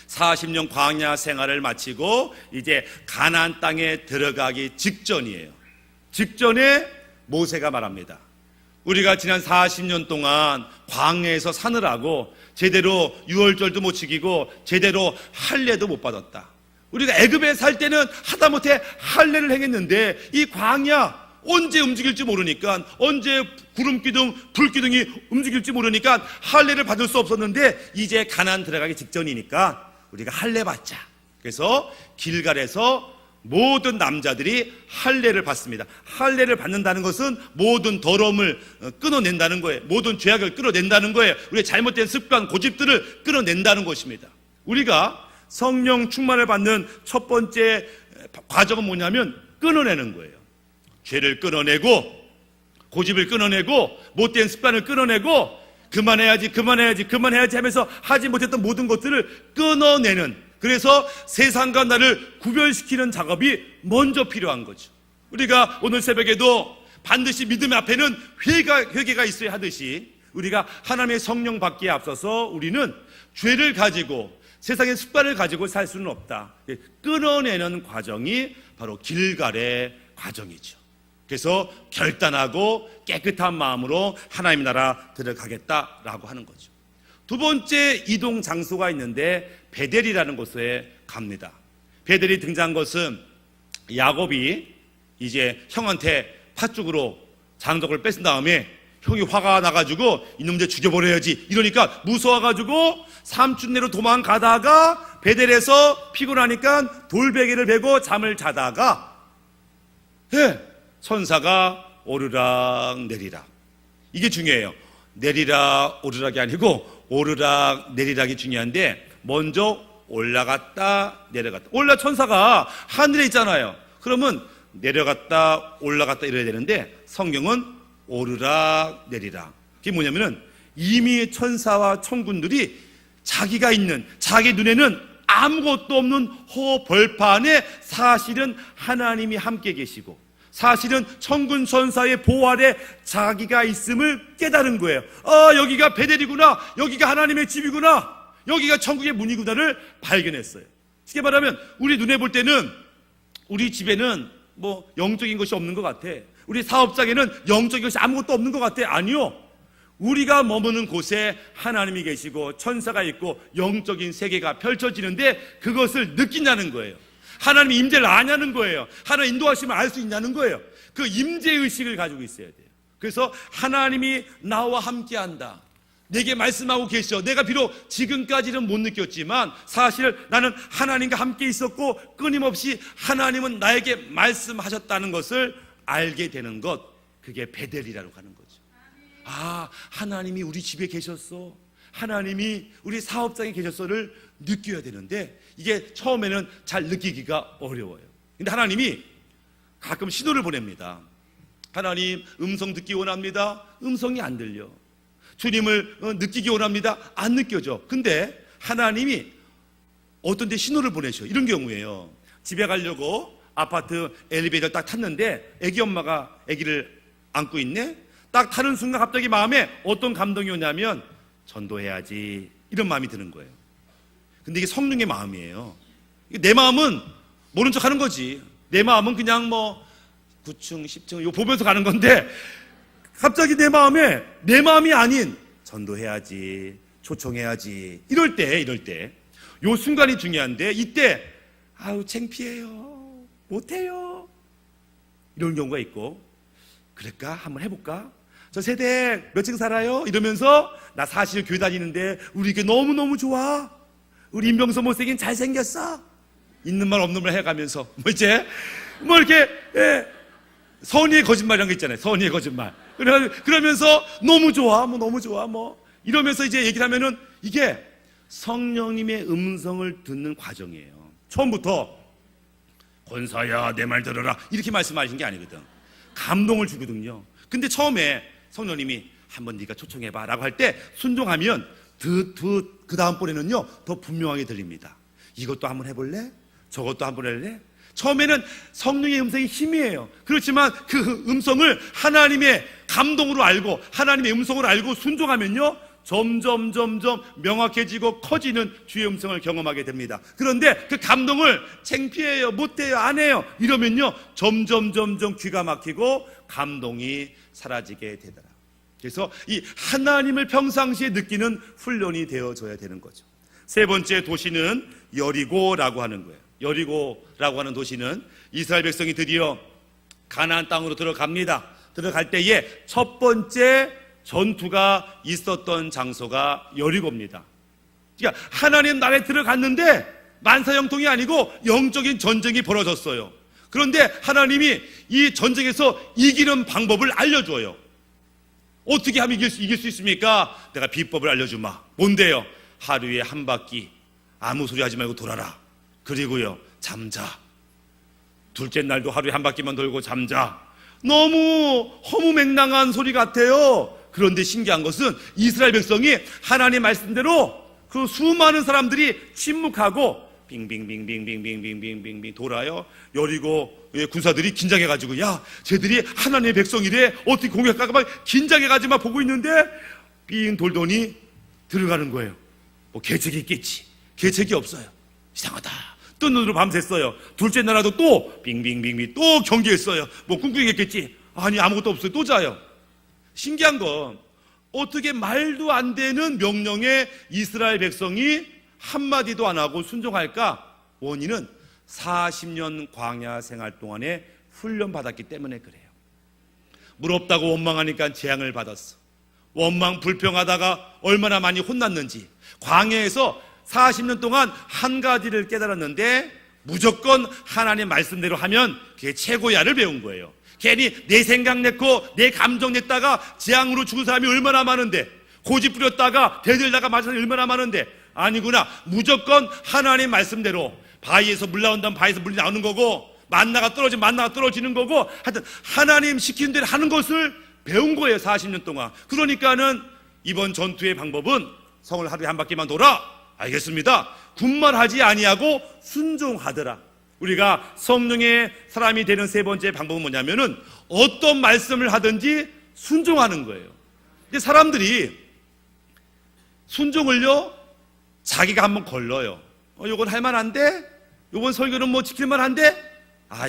40년 광야 생활을 마치고 이제 가나안 땅에 들어가기 직전이에요. 직전에 모세가 말합니다. 우리가 지난 40년 동안 광야에서 사느라고 제대로 유월절도 못 지키고 제대로 할례도 못 받았다. 우리가 애굽에 살 때는 하다못해 할례를 행했는데 이 광야 언제 움직일지 모르니까, 언제 구름기둥, 불기둥이 움직일지 모르니까 할례를 받을 수 없었는데 이제 가나안 들어가기 직전이니까 우리가 할례 받자. 그래서 길갈에서 모든 남자들이 할례를 받습니다. 할례를 받는다는 것은 모든 더러움을 끊어낸다는 거예요. 모든 죄악을 끊어낸다는 거예요. 우리의 잘못된 습관, 고집들을 끊어낸다는 것입니다. 우리가 성령 충만을 받는 첫 번째 과정은 뭐냐면 끊어내는 거예요. 죄를 끊어내고, 고집을 끊어내고, 못된 습관을 끊어내고, 그만해야지 하면서 하지 못했던 모든 것들을 끊어내는, 그래서 세상과 나를 구별시키는 작업이 먼저 필요한 거죠. 우리가 오늘 새벽에도 반드시 믿음의 앞에는 회개가 있어야 하듯이 우리가 하나님의 성령 받기에 앞서서 우리는 죄를 가지고 세상의 습관을 가지고 살 수는 없다. 끊어내는 과정이 바로 길갈의 과정이죠. 그래서 결단하고 깨끗한 마음으로 하나님의 나라 들어가겠다라고 하는 거죠. 두 번째 이동 장소가 있는데 베델이라는 곳에 갑니다. 베델이 등장한 것은 야곱이 이제 형한테 팥죽으로 장독을 뺏은 다음에 형이 화가 나가지고 이놈들 죽여버려야지 이러니까 무서워가지고 삼촌네로 도망가다가 베델에서 피곤하니까 돌베개를 베고 잠을 자다가 천사가 오르락 내리락. 이게 중요해요. 내리락 오르락이 아니고 오르락 내리락이 중요한데 먼저 올라갔다 내려갔다. 원래 천사가 하늘에 있잖아요. 그러면 내려갔다 올라갔다 이래야 되는데 성경은 오르락 내리락. 그게 뭐냐면은 이미 천사와 천군들이 자기가 있는, 자기 눈에는 아무것도 없는 허벌판에 사실은 하나님이 함께 계시고 사실은 천군 천사의 보호 아래 자기가 있음을 깨달은 거예요. 여기가 베델이구나, 여기가 하나님의 집이구나, 여기가 천국의 문이구나를 발견했어요. 쉽게 말하면 우리 눈에 볼 때는 우리 집에는 뭐 영적인 것이 없는 것 같아. 우리 사업장에는 영적인 것이 아무것도 없는 것 같아. 아니요. 우리가 머무는 곳에 하나님이 계시고 천사가 있고 영적인 세계가 펼쳐지는데 그것을 느낀다는 거예요. 하나님의 임재를 아냐는 거예요. 하나님 인도하심을 알 수 있냐는 거예요. 그 임재의식을 가지고 있어야 돼요. 그래서 하나님이 나와 함께한다, 내게 말씀하고 계셔. 내가 비록 지금까지는 못 느꼈지만 사실 나는 하나님과 함께 있었고 끊임없이 하나님은 나에게 말씀하셨다는 것을 알게 되는 것, 그게 베델이라고 하는 거죠. 하나님이 우리 집에 계셨어, 하나님이 우리 사업장에 계셨어를 느껴야 되는데 이게 처음에는 잘 느끼기가 어려워요. 근데 하나님이 가끔 신호를 보냅니다. 하나님 음성 듣기 원합니다. 음성이 안 들려. 주님을 느끼기 원합니다. 안 느껴져. 근데 하나님이 어떤 데 신호를 보내셔. 이런 경우에요. 집에 가려고 아파트 엘리베이터 딱 탔는데 애기 엄마가 애기를 안고 있네. 딱 타는 순간 갑자기 마음에 어떤 감동이 오냐면 전도해야지, 이런 마음이 드는 거예요. 근데 이게 성령의 마음이에요. 내 마음은 모른 척 하는 거지. 내 마음은 그냥 뭐 9층 10층 이거 보면서 가는 건데 갑자기 내 마음이 아닌 전도해야지, 초청해야지, 이럴 때 요 순간이 중요한데 이때 창피해요, 못해요, 이런 경우가 있고, 그럴까? 한번 해볼까? 저 세대 몇 층 살아요? 이러면서 나 사실 교회 다니는데 우리 교회 너무너무 좋아, 우리 임병서 못생긴 잘생겼어, 있는 말 없는 말 해가면서 이렇게 선의의 거짓말이란 거 있잖아요. 선의의 거짓말. 그러면서 너무 좋아, 너무 좋아, 이러면서 이제 얘기를 하면은 이게 성령님의 음성을 듣는 과정이에요. 처음부터 권사야 내 말 들어라 이렇게 말씀하신 게 아니거든. 감동을 주거든요. 근데 처음에 성령님이 한번 네가 초청해봐 라고 할 때 순종하면 그 다음번에는요 더 분명하게 들립니다. 이것도 한번 해볼래? 저것도 한번 할래? 처음에는 성령의 음성이 힘이에요. 그렇지만 그 음성을 하나님의 감동으로 알고 하나님의 음성을 알고 순종하면요 점점 명확해지고 커지는 주의 음성을 경험하게 됩니다. 그런데 그 감동을 창피해요, 못해요, 안 해요 이러면요 점점 귀가 막히고 감동이 사라지게 되더라. 그래서 이 하나님을 평상시에 느끼는 훈련이 되어져야 되는 거죠. 세 번째 도시는 여리고라고 하는 거예요. 여리고라고 하는 도시는 이스라엘 백성이 드디어 가나안 땅으로 들어갑니다. 들어갈 때에 첫 번째 전투가 있었던 장소가 여리고입니다. 그러니까 하나님 나라에 들어갔는데 만사형통이 아니고 영적인 전쟁이 벌어졌어요. 그런데 하나님이 이 전쟁에서 이기는 방법을 알려줘요. 어떻게 하면 이길 수 있습니까? 내가 비법을 알려주마. 뭔데요? 하루에 한 바퀴 아무 소리 하지 말고 돌아라. 그리고요 잠자. 둘째 날도 하루에 한 바퀴만 돌고 잠자. 너무 허무맹랑한 소리 같아요. 그런데 신기한 것은 이스라엘 백성이 하나님 말씀대로 그 수많은 사람들이 침묵하고 빙빙빙빙빙빙빙빙빙 돌아요. 여리고의 군사들이 긴장해가지고 야 쟤들이 하나님의 백성이래 어떻게 공격할까 막 긴장해가지고 막 보고 있는데 빙 돌더니 들어가는 거예요. 뭐 계책이 있겠지. 계책이 없어요. 이상하다. 뜬 눈으로 밤샜어요. 둘째 날에도 또 빙빙빙빙 또 경계했어요. 뭐 꿍꿍했겠지. 아니 아무것도 없어요. 또 자요. 신기한 건 어떻게 말도 안 되는 명령에 이스라엘 백성이 한마디도 안 하고 순종할까? 원인은 40년 광야 생활 동안에 훈련받았기 때문에 그래요. 물 없다고 원망하니까 재앙을 받았어. 원망 불평하다가 얼마나 많이 혼났는지. 광야에서 40년 동안 한 가지를 깨달았는데 무조건 하나님 말씀대로 하면 그게 최고야를 배운 거예요. 괜히 내 생각 냈고 내 감정 냈다가 재앙으로 죽은 사람이 얼마나 많은데, 고집 부렸다가 대들다가 맞은 사람이 얼마나 많은데, 아니구나, 무조건 하나님 말씀대로 바위에서 물 나온다면 바위에서 물이 나오는 거고, 만나가 떨어지면 만나가 떨어지는 거고, 하여튼 하나님 시키는 대로 하는 것을 배운 거예요. 40년 동안. 그러니까는 이번 전투의 방법은 성을 하루에 한 바퀴만 돌아. 알겠습니다. 군말하지 아니하고 순종하더라. 우리가 성령의 사람이 되는 세 번째 방법은 뭐냐면은 어떤 말씀을 하든지 순종하는 거예요. 근데 사람들이 순종을요 자기가 한번 걸러요. 요건 할만한데? 요건 설교는 뭐 지킬만한데?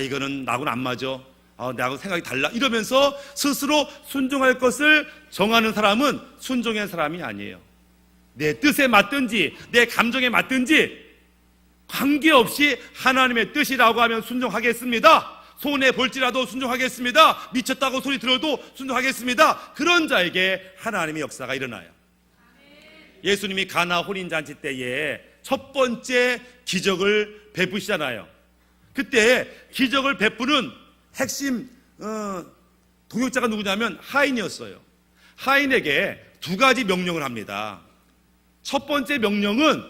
이거는 나하고는 안 맞아. 나하고 생각이 달라. 이러면서 스스로 순종할 것을 정하는 사람은 순종의 사람이 아니에요. 내 뜻에 맞든지 내 감정에 맞든지 관계없이 하나님의 뜻이라고 하면 순종하겠습니다. 손해 볼지라도 순종하겠습니다. 미쳤다고 소리 들어도 순종하겠습니다. 그런 자에게 하나님의 역사가 일어나요. 예수님이 가나 혼인잔치 때에 첫 번째 기적을 베푸시잖아요. 그때 기적을 베푸는 핵심 동역자가 누구냐면 하인이었어요. 하인에게 두 가지 명령을 합니다. 첫 번째 명령은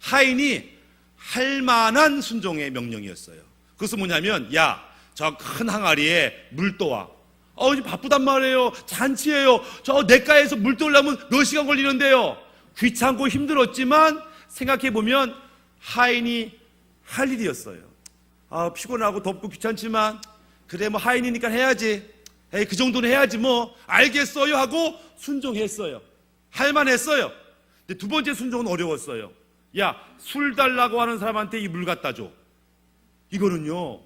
하인이 할 만한 순종의 명령이었어요. 그것은 뭐냐면, 야, 저 큰 항아리에 물 떠와. 지금 바쁘단 말이에요. 잔치예요. 저 냇가에서 물 떠오려면 몇 시간 걸리는데요. 귀찮고 힘들었지만 생각해보면 하인이 할 일이었어요. 피곤하고 덥고 귀찮지만 그래 뭐 하인이니까 해야지. 그 정도는 해야지 뭐. 알겠어요 하고 순종했어요. 할만했어요. 근데 두 번째 순종은 어려웠어요. 야, 술 달라고 하는 사람한테 이 물 갖다 줘. 이거는요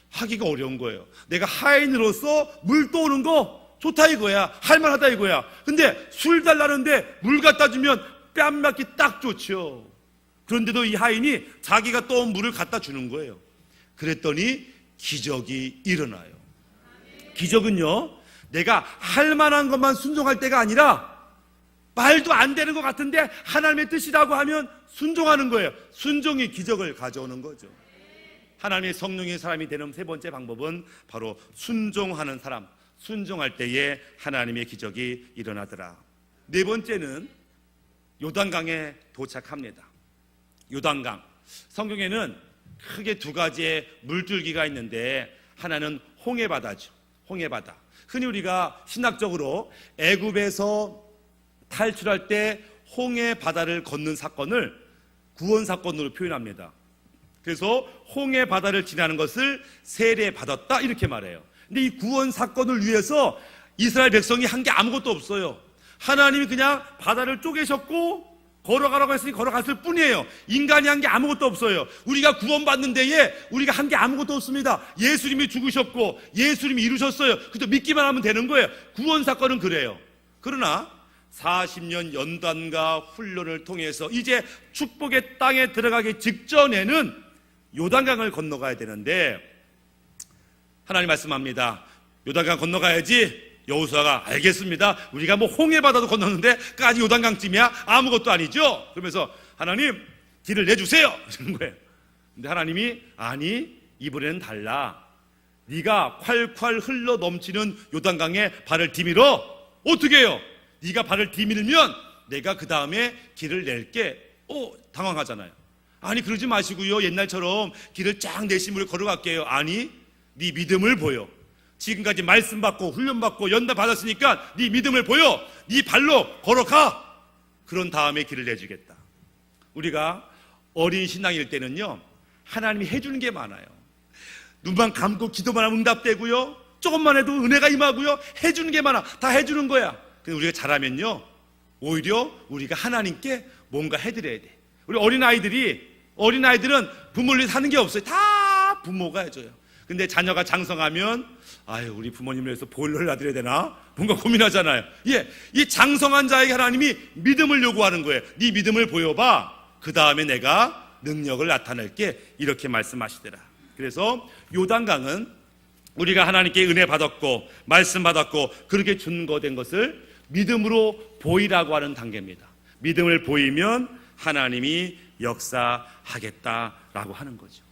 하기가 어려운 거예요. 내가 하인으로서 물 떠오는 거 좋다 이거야. 할만하다 이거야. 근데 술 달라는데 물 갖다 주면 뺨 맞기 딱 좋죠. 그런데도 이 하인이 자기가 떠온 물을 갖다 주는 거예요. 그랬더니 기적이 일어나요. 기적은요 내가 할 만한 것만 순종할 때가 아니라 말도 안 되는 것 같은데 하나님의 뜻이라고 하면 순종하는 거예요. 순종이 기적을 가져오는 거죠. 하나님의 성령의 사람이 되는 세 번째 방법은 바로 순종하는 사람. 순종할 때에 하나님의 기적이 일어나더라. 네 번째는 요단강에 도착합니다. 요단강, 성경에는 크게 두 가지의 물줄기가 있는데 하나는 홍해바다죠. 홍해바다. 흔히 우리가 신학적으로 애굽에서 탈출할 때 홍해바다를 건넌 사건을 구원사건으로 표현합니다. 그래서 홍해바다를 지나는 것을 세례받았다 이렇게 말해요. 근데 이 구원사건을 위해서 이스라엘 백성이 한 게 아무것도 없어요. 하나님이 그냥 바다를 쪼개셨고 걸어가라고 했으니 걸어갔을 뿐이에요. 인간이 한 게 아무것도 없어요. 우리가 구원받는 데에 우리가 한 게 아무것도 없습니다. 예수님이 죽으셨고 예수님이 이루셨어요. 그래서 믿기만 하면 되는 거예요. 구원사건은 그래요. 그러나 40년 연단과 훈련을 통해서 이제 축복의 땅에 들어가기 직전에는 요단강을 건너가야 되는데 하나님 말씀합니다. 요단강 건너가야지. 여호수아가 알겠습니다. 우리가 뭐 홍해바다도 건넜는데 아직 요단강쯤이야? 아무것도 아니죠. 그러면서 하나님 길을 내주세요 이러는 거예요. 근데 하나님이 아니 이번에는 달라. 네가 콸콸 흘러 넘치는 요단강에 발을 디밀어. 어떻게 해요? 네가 발을 디밀면 내가 그 다음에 길을 낼게. 당황하잖아요. 아니 그러지 마시고요. 옛날처럼 길을 쫙 내심으로 걸어갈게요. 아니 네 믿음을 보여. 지금까지 말씀 받고 훈련 받고 연단 받았으니까 네 믿음을 보여. 네 발로 걸어가. 그런 다음에 길을 내주겠다. 우리가 어린 신앙일 때는요 하나님이 해주는 게 많아요. 눈만 감고 기도만 하면 응답되고요, 조금만 해도 은혜가 임하고요, 해주는 게 많아. 다 해주는 거야. 근데 우리가 잘하면요 오히려 우리가 하나님께 뭔가 해드려야 돼. 우리 어린아이들은 부모를 위해서 하는 게 없어요. 다 부모가 해줘요. 근데 자녀가 장성하면 아유 우리 부모님을 위해서 보일러를 놔드려야 되나? 뭔가 고민하잖아요. 이 장성한 자에게 하나님이 믿음을 요구하는 거예요. 네 믿음을 보여봐. 그 다음에 내가 능력을 나타낼게. 이렇게 말씀하시더라. 그래서 요단강은 우리가 하나님께 은혜 받았고 말씀 받았고 그렇게 준거된 것을 믿음으로 보이라고 하는 단계입니다. 믿음을 보이면 하나님이 역사하겠다라고 하는 거죠.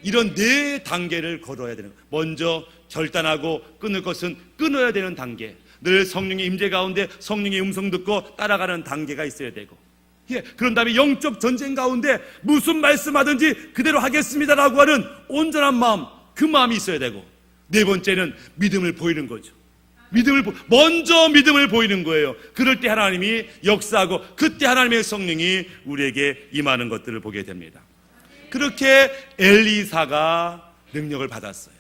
이런 네 단계를 걸어야 되는 거예요. 먼저 결단하고 끊을 것은 끊어야 되는 단계. 늘 성령의 임재 가운데 성령의 음성 듣고 따라가는 단계가 있어야 되고, 그런 다음에 영적 전쟁 가운데 무슨 말씀하든지 그대로 하겠습니다라고 하는 온전한 마음, 그 마음이 있어야 되고, 네 번째는 믿음을 보이는 거죠. 먼저 믿음을 보이는 거예요. 그럴 때 하나님이 역사하고 그때 하나님의 성령이 우리에게 임하는 것들을 보게 됩니다. 그렇게 엘리사가 능력을 받았어요.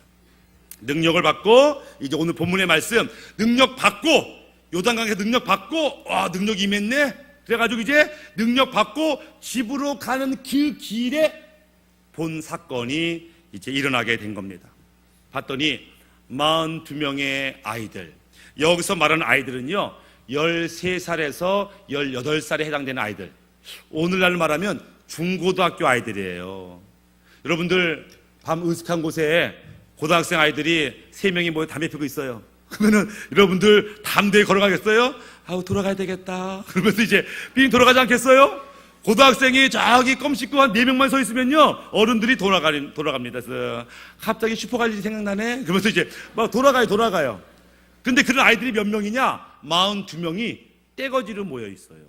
능력을 받고 이제 오늘 본문의 말씀 능력 받고 요단강에서 능력 받고 능력이 임했네. 그래가지고 이제 능력 받고 집으로 가는 그 길에 본 사건이 이제 일어나게 된 겁니다. 봤더니 42명의 아이들, 여기서 말하는 아이들은요 13살에서 18살에 해당되는 아이들, 오늘날 말하면 중고등학교 아이들이에요. 여러분들 밤 으슥한 곳에 고등학생 아이들이 3명이 모여 담배 피고 있어요. 그러면은 여러분들 담대히 걸어가겠어요? 돌아가야 되겠다 그러면서 이제 삥 돌아가지 않겠어요? 고등학생이 저기 껌 씻고 한 4명만 서 있으면요 어른들이 돌아갑니다. 그래서 갑자기 슈퍼갈일이 생각나네 그러면서 이제 막 돌아가요. 근데 그런 아이들이 몇 명이냐? 42명이 떼거지로 모여 있어요.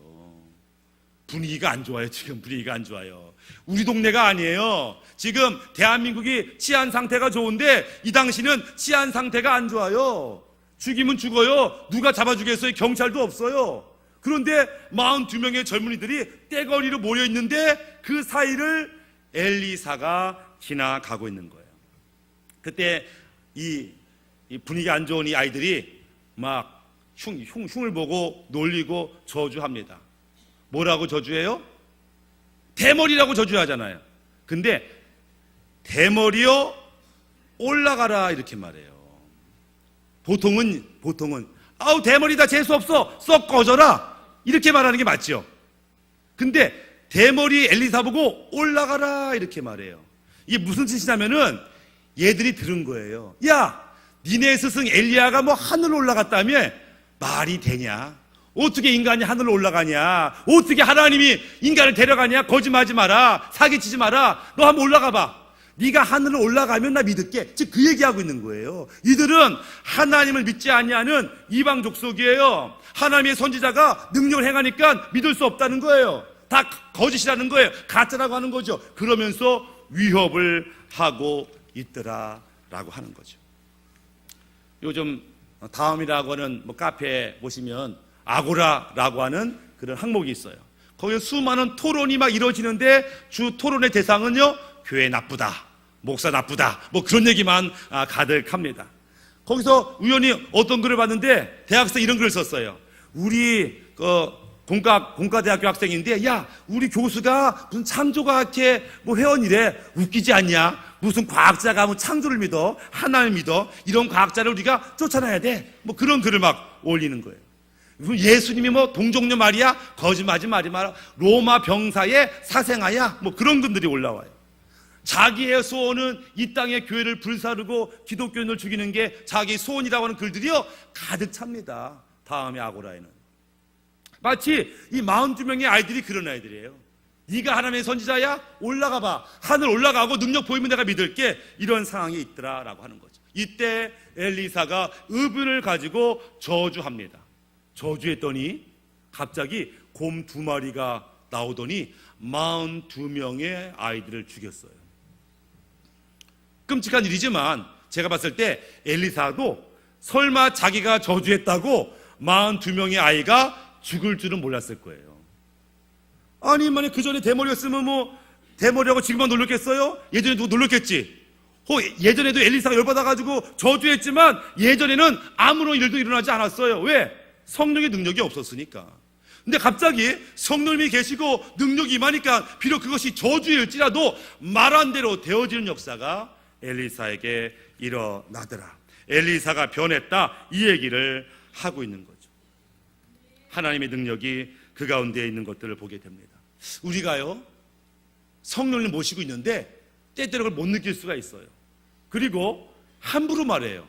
분위기가 안 좋아요. 지금 분위기가 안 좋아요. 우리 동네가 아니에요. 지금 대한민국이 치안 상태가 좋은데 이 당시는 치안 상태가 안 좋아요. 죽이면 죽어요. 누가 잡아주겠어요? 경찰도 없어요. 그런데 42명의 젊은이들이 떼거리로 모여 있는데 그 사이를 엘리사가 지나가고 있는 거예요. 그때 이 분위기 안 좋은 이 아이들이 막 흉을 보고 놀리고 저주합니다. 뭐라고 저주해요? 대머리라고 저주하잖아요. 근데 대머리여 올라가라 이렇게 말해요. 보통은 대머리다 재수없어 썩 꺼져라 이렇게 말하는 게 맞죠. 근데 대머리 엘리사 보고 올라가라 이렇게 말해요. 이게 무슨 뜻이냐면은 얘들이 들은 거예요. 야 니네 스승 엘리야가 뭐 하늘로 올라갔다며? 말이 되냐? 어떻게 인간이 하늘로 올라가냐? 어떻게 하나님이 인간을 데려가냐? 거짓말하지 마라. 사기치지 마라. 너 한번 올라가 봐. 네가 하늘로 올라가면 나 믿을게. 즉 그 얘기하고 있는 거예요. 이들은 하나님을 믿지 아니하는 이방 족속이에요. 하나님의 선지자가 능력을 행하니까 믿을 수 없다는 거예요. 다 거짓이라는 거예요. 가짜라고 하는 거죠. 그러면서 위협을 하고 있더라라고 하는 거죠. 요즘 다음이라고 하는 카페에 보시면 아고라라고 하는 그런 항목이 있어요. 거기에 수많은 토론이 막 이루어지는데 주 토론의 대상은요, 교회 나쁘다, 목사 나쁘다, 뭐 그런 얘기만 가득합니다. 거기서 우연히 어떤 글을 봤는데 대학생 이런 글을 썼어요. 우리 공과대학교 학생인데, 야, 우리 교수가 무슨 창조과학회 뭐 회원이래. 웃기지 않냐? 무슨 과학자가 뭐 창조를 믿어, 하나님을 믿어, 이런 과학자를 우리가 쫓아내야 돼. 뭐 그런 글을 막 올리는 거예요. 예수님이 뭐 동정녀 말이야? 거짓말하지 마라. 로마 병사의 사생아야? 뭐 그런 글들이 올라와요. 자기의 소원은 이 땅의 교회를 불사르고 기독교인을 죽이는 게 자기 소원이라고 하는 글들이요, 가득 찹니다. 다음에 아고라에는. 마치 이 42명의 아이들이 그런 아이들이에요. 네가 하나님의 선지자야? 올라가 봐. 하늘 올라가고 능력 보이면 내가 믿을게. 이런 상황이 있더라라고 하는 거죠. 이때 엘리사가 의분을 가지고 저주합니다. 저주했더니 갑자기 곰 2마리가 나오더니 42명의 아이들을 죽였어요. 끔찍한 일이지만 제가 봤을 때 엘리사도 설마 자기가 저주했다고 42명의 아이가 죽을 줄은 몰랐을 거예요. 아니, 만약 그 전에 대머리였으면 뭐 대머리하고 지금만 놀렸겠어요? 예전에 누구 놀렸겠지. 예전에도 엘리사가 열받아가지고 저주했지만 예전에는 아무런 일도 일어나지 않았어요. 왜? 성령의 능력이 없었으니까. 근데 갑자기 성령님이 계시고 능력이 임하니까 비록 그것이 저주일지라도 말한 대로 되어지는 역사가 엘리사에게 일어나더라. 엘리사가 변했다, 이 얘기를 하고 있는 거죠. 하나님의 능력이 그 가운데 있는 것들을 보게 됩니다. 우리가요, 성령을 모시고 있는데 때때로 그걸 못 느낄 수가 있어요. 그리고 함부로 말해요.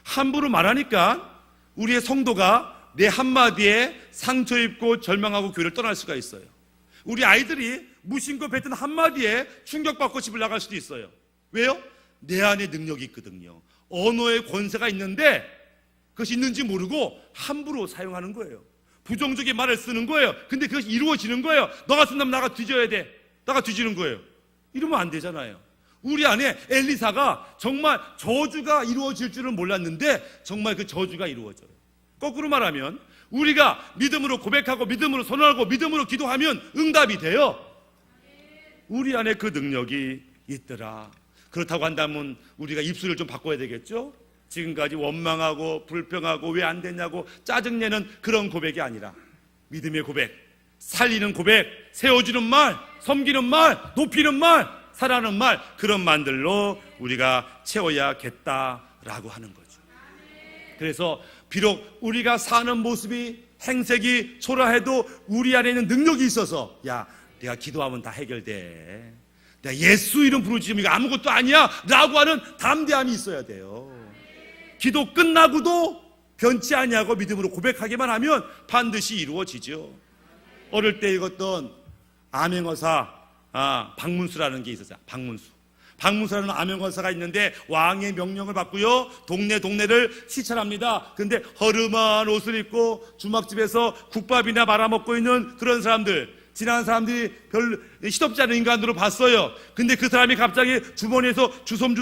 함부로 말하니까 우리의 성도가 내 한마디에 상처 입고 절망하고 교회를 떠날 수가 있어요. 우리 아이들이 무심코 뱉은 한마디에 충격받고 집을 나갈 수도 있어요. 왜요? 내 안에 능력이 있거든요. 언어의 권세가 있는데 그것이 있는지 모르고 함부로 사용하는 거예요. 부정적인 말을 쓰는 거예요. 근데 그것이 이루어지는 거예요. 너 같은 남 나가 뒤져야 돼. 나가 뒤지는 거예요. 이러면 안 되잖아요. 우리 안에 엘리사가 정말 저주가 이루어질 줄은 몰랐는데 정말 그 저주가 이루어져요. 거꾸로 말하면 우리가 믿음으로 고백하고 믿음으로 선언하고 믿음으로 기도하면 응답이 돼요. 우리 안에 그 능력이 있더라. 그렇다고 한다면 우리가 입술을 좀 바꿔야 되겠죠? 지금까지 원망하고 불평하고 왜 안 됐냐고 짜증내는 그런 고백이 아니라 믿음의 고백, 살리는 고백, 세워주는 말, 섬기는 말, 높이는 말, 사랑하는 말, 그런 말들로 우리가 채워야겠다라고 하는 거죠. 그래서 비록 우리가 사는 모습이 행색이 초라해도 우리 안에 있는 능력이 있어서, 야, 내가 기도하면 다 해결돼, 내가 예수 이름 부르지 이거 아무것도 아니야 라고 하는 담대함이 있어야 돼요. 기도 끝나고도 변치 아니하고 믿음으로 고백하기만 하면 반드시 이루어지죠. 어릴 때 읽었던 암행어사 박문수라는 게 있었어요. 박문수라는 암행어사가 있는데 왕의 명령을 받고요, 동네를 시찰합니다. 근데 허름한 옷을 입고 주막집에서 국밥이나 말아먹고 있는 그런 사람들, 지나간 사람들이 별 시덥지 않은 인간으로 봤어요. 근데 그 사람이 갑자기 주머니에서 주섬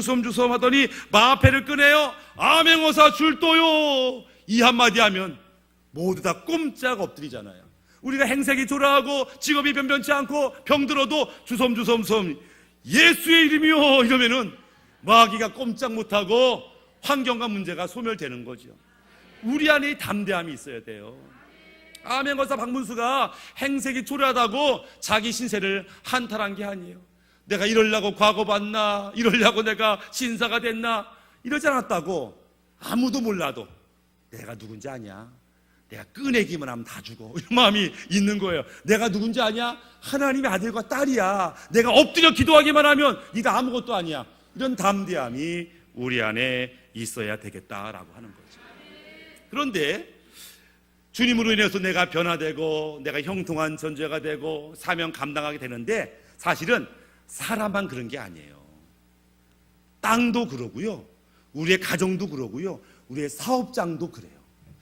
하더니 마패를 꺼내요. 암행어사 줄도요. 이 한마디 하면 모두 다 꼼짝 엎드리잖아요. 우리가 행색이 초라하고 직업이 변변치 않고 병들어도 주섬 예수의 이름이요 이러면은 마귀가 꼼짝 못하고 환경과 문제가 소멸되는 거죠. 우리 안에 담대함이 있어야 돼요. 암행어사 박문수가 행색이 초라하다고 자기 신세를 한탄한 게 아니에요. 내가 이러려고 과거 봤나, 이러려고 내가 신사가 됐나, 이러지 않았다고. 아무도 몰라도 내가 누군지 아냐? 내가 꺼내기만 하면 다 죽어, 이런 마음이 있는 거예요. 내가 누군지 아냐? 하나님의 아들과 딸이야. 내가 엎드려 기도하기만 하면 네가 아무것도 아니야. 이런 담대함이 우리 안에 있어야 되겠다라고 하는 거죠. 그런데 주님으로 인해서 내가 변화되고 내가 형통한 존재가 되고 사명 감당하게 되는데 사실은 사람만 그런 게 아니에요. 땅도 그러고요. 우리의 가정도 그러고요. 우리의 사업장도 그래요.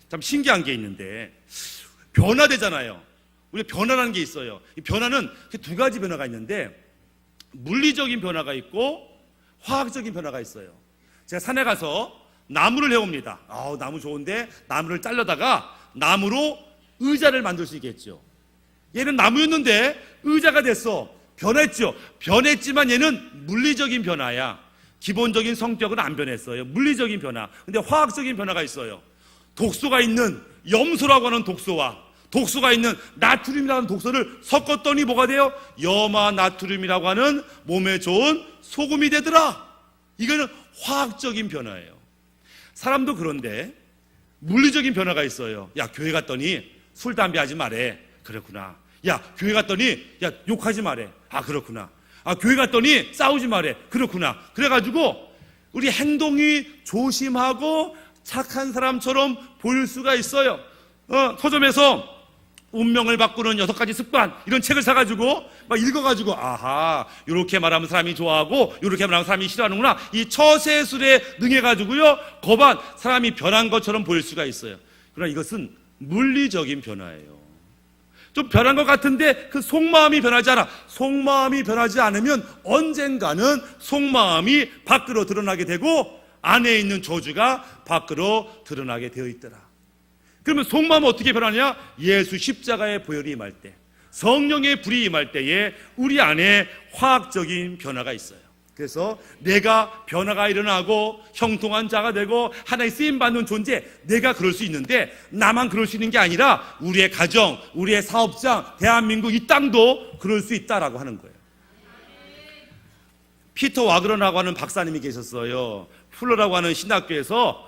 참 신기한 게 있는데 변화되잖아요. 우리 변화라는 게 있어요. 이 변화는 두 가지 변화가 있는데 물리적인 변화가 있고 화학적인 변화가 있어요. 제가 산에 가서 나무를 해옵니다. 나무 좋은데 나무를 잘라다가 나무로 의자를 만들 수 있겠죠. 얘는 나무였는데 의자가 됐어. 변했죠. 변했지만 얘는 물리적인 변화야. 기본적인 성격은 안 변했어요. 물리적인 변화. 근데 화학적인 변화가 있어요. 독소가 있는 염소라고 하는 독소와 독소가 있는 나트륨이라는 독소를 섞었더니 뭐가 돼요? 염화 나트륨이라고 하는 몸에 좋은 소금이 되더라. 이거는 화학적인 변화예요. 사람도 그런데 물리적인 변화가 있어요. 야, 교회 갔더니 술, 담배 하지 말래. 그렇구나. 야, 교회 갔더니 야, 욕하지 말래. 아, 그렇구나. 아, 교회 갔더니 싸우지 말래. 그렇구나. 그래가지고 우리 행동이 조심하고 착한 사람처럼 보일 수가 있어요. 서점에서 운명을 바꾸는 6가지 습관 이런 책을 사가지고 막 읽어가지고 아하, 이렇게 말하면 사람이 좋아하고 이렇게 말하면 사람이 싫어하는구나. 이 처세술에 능해가지고요 거반 사람이 변한 것처럼 보일 수가 있어요. 그러나 이것은 물리적인 변화예요. 좀 변한 것 같은데 그 속마음이 변하지 않아. 속마음이 변하지 않으면 언젠가는 속마음이 밖으로 드러나게 되고 안에 있는 저주가 밖으로 드러나게 되어 있더라. 그러면 속마음은 어떻게 변하냐? 예수 십자가의 보혈이 임할 때, 성령의 불이 임할 때에 우리 안에 화학적인 변화가 있어요. 그래서 내가 변화가 일어나고 형통한 자가 되고 하나의 쓰임받는 존재, 내가 그럴 수 있는데 나만 그럴 수 있는 게 아니라 우리의 가정, 우리의 사업장, 대한민국 이 땅도 그럴 수 있다라고 하는 거예요. 피터 와그너라고 하는 박사님이 계셨어요. 풀러라고 하는 신학교에서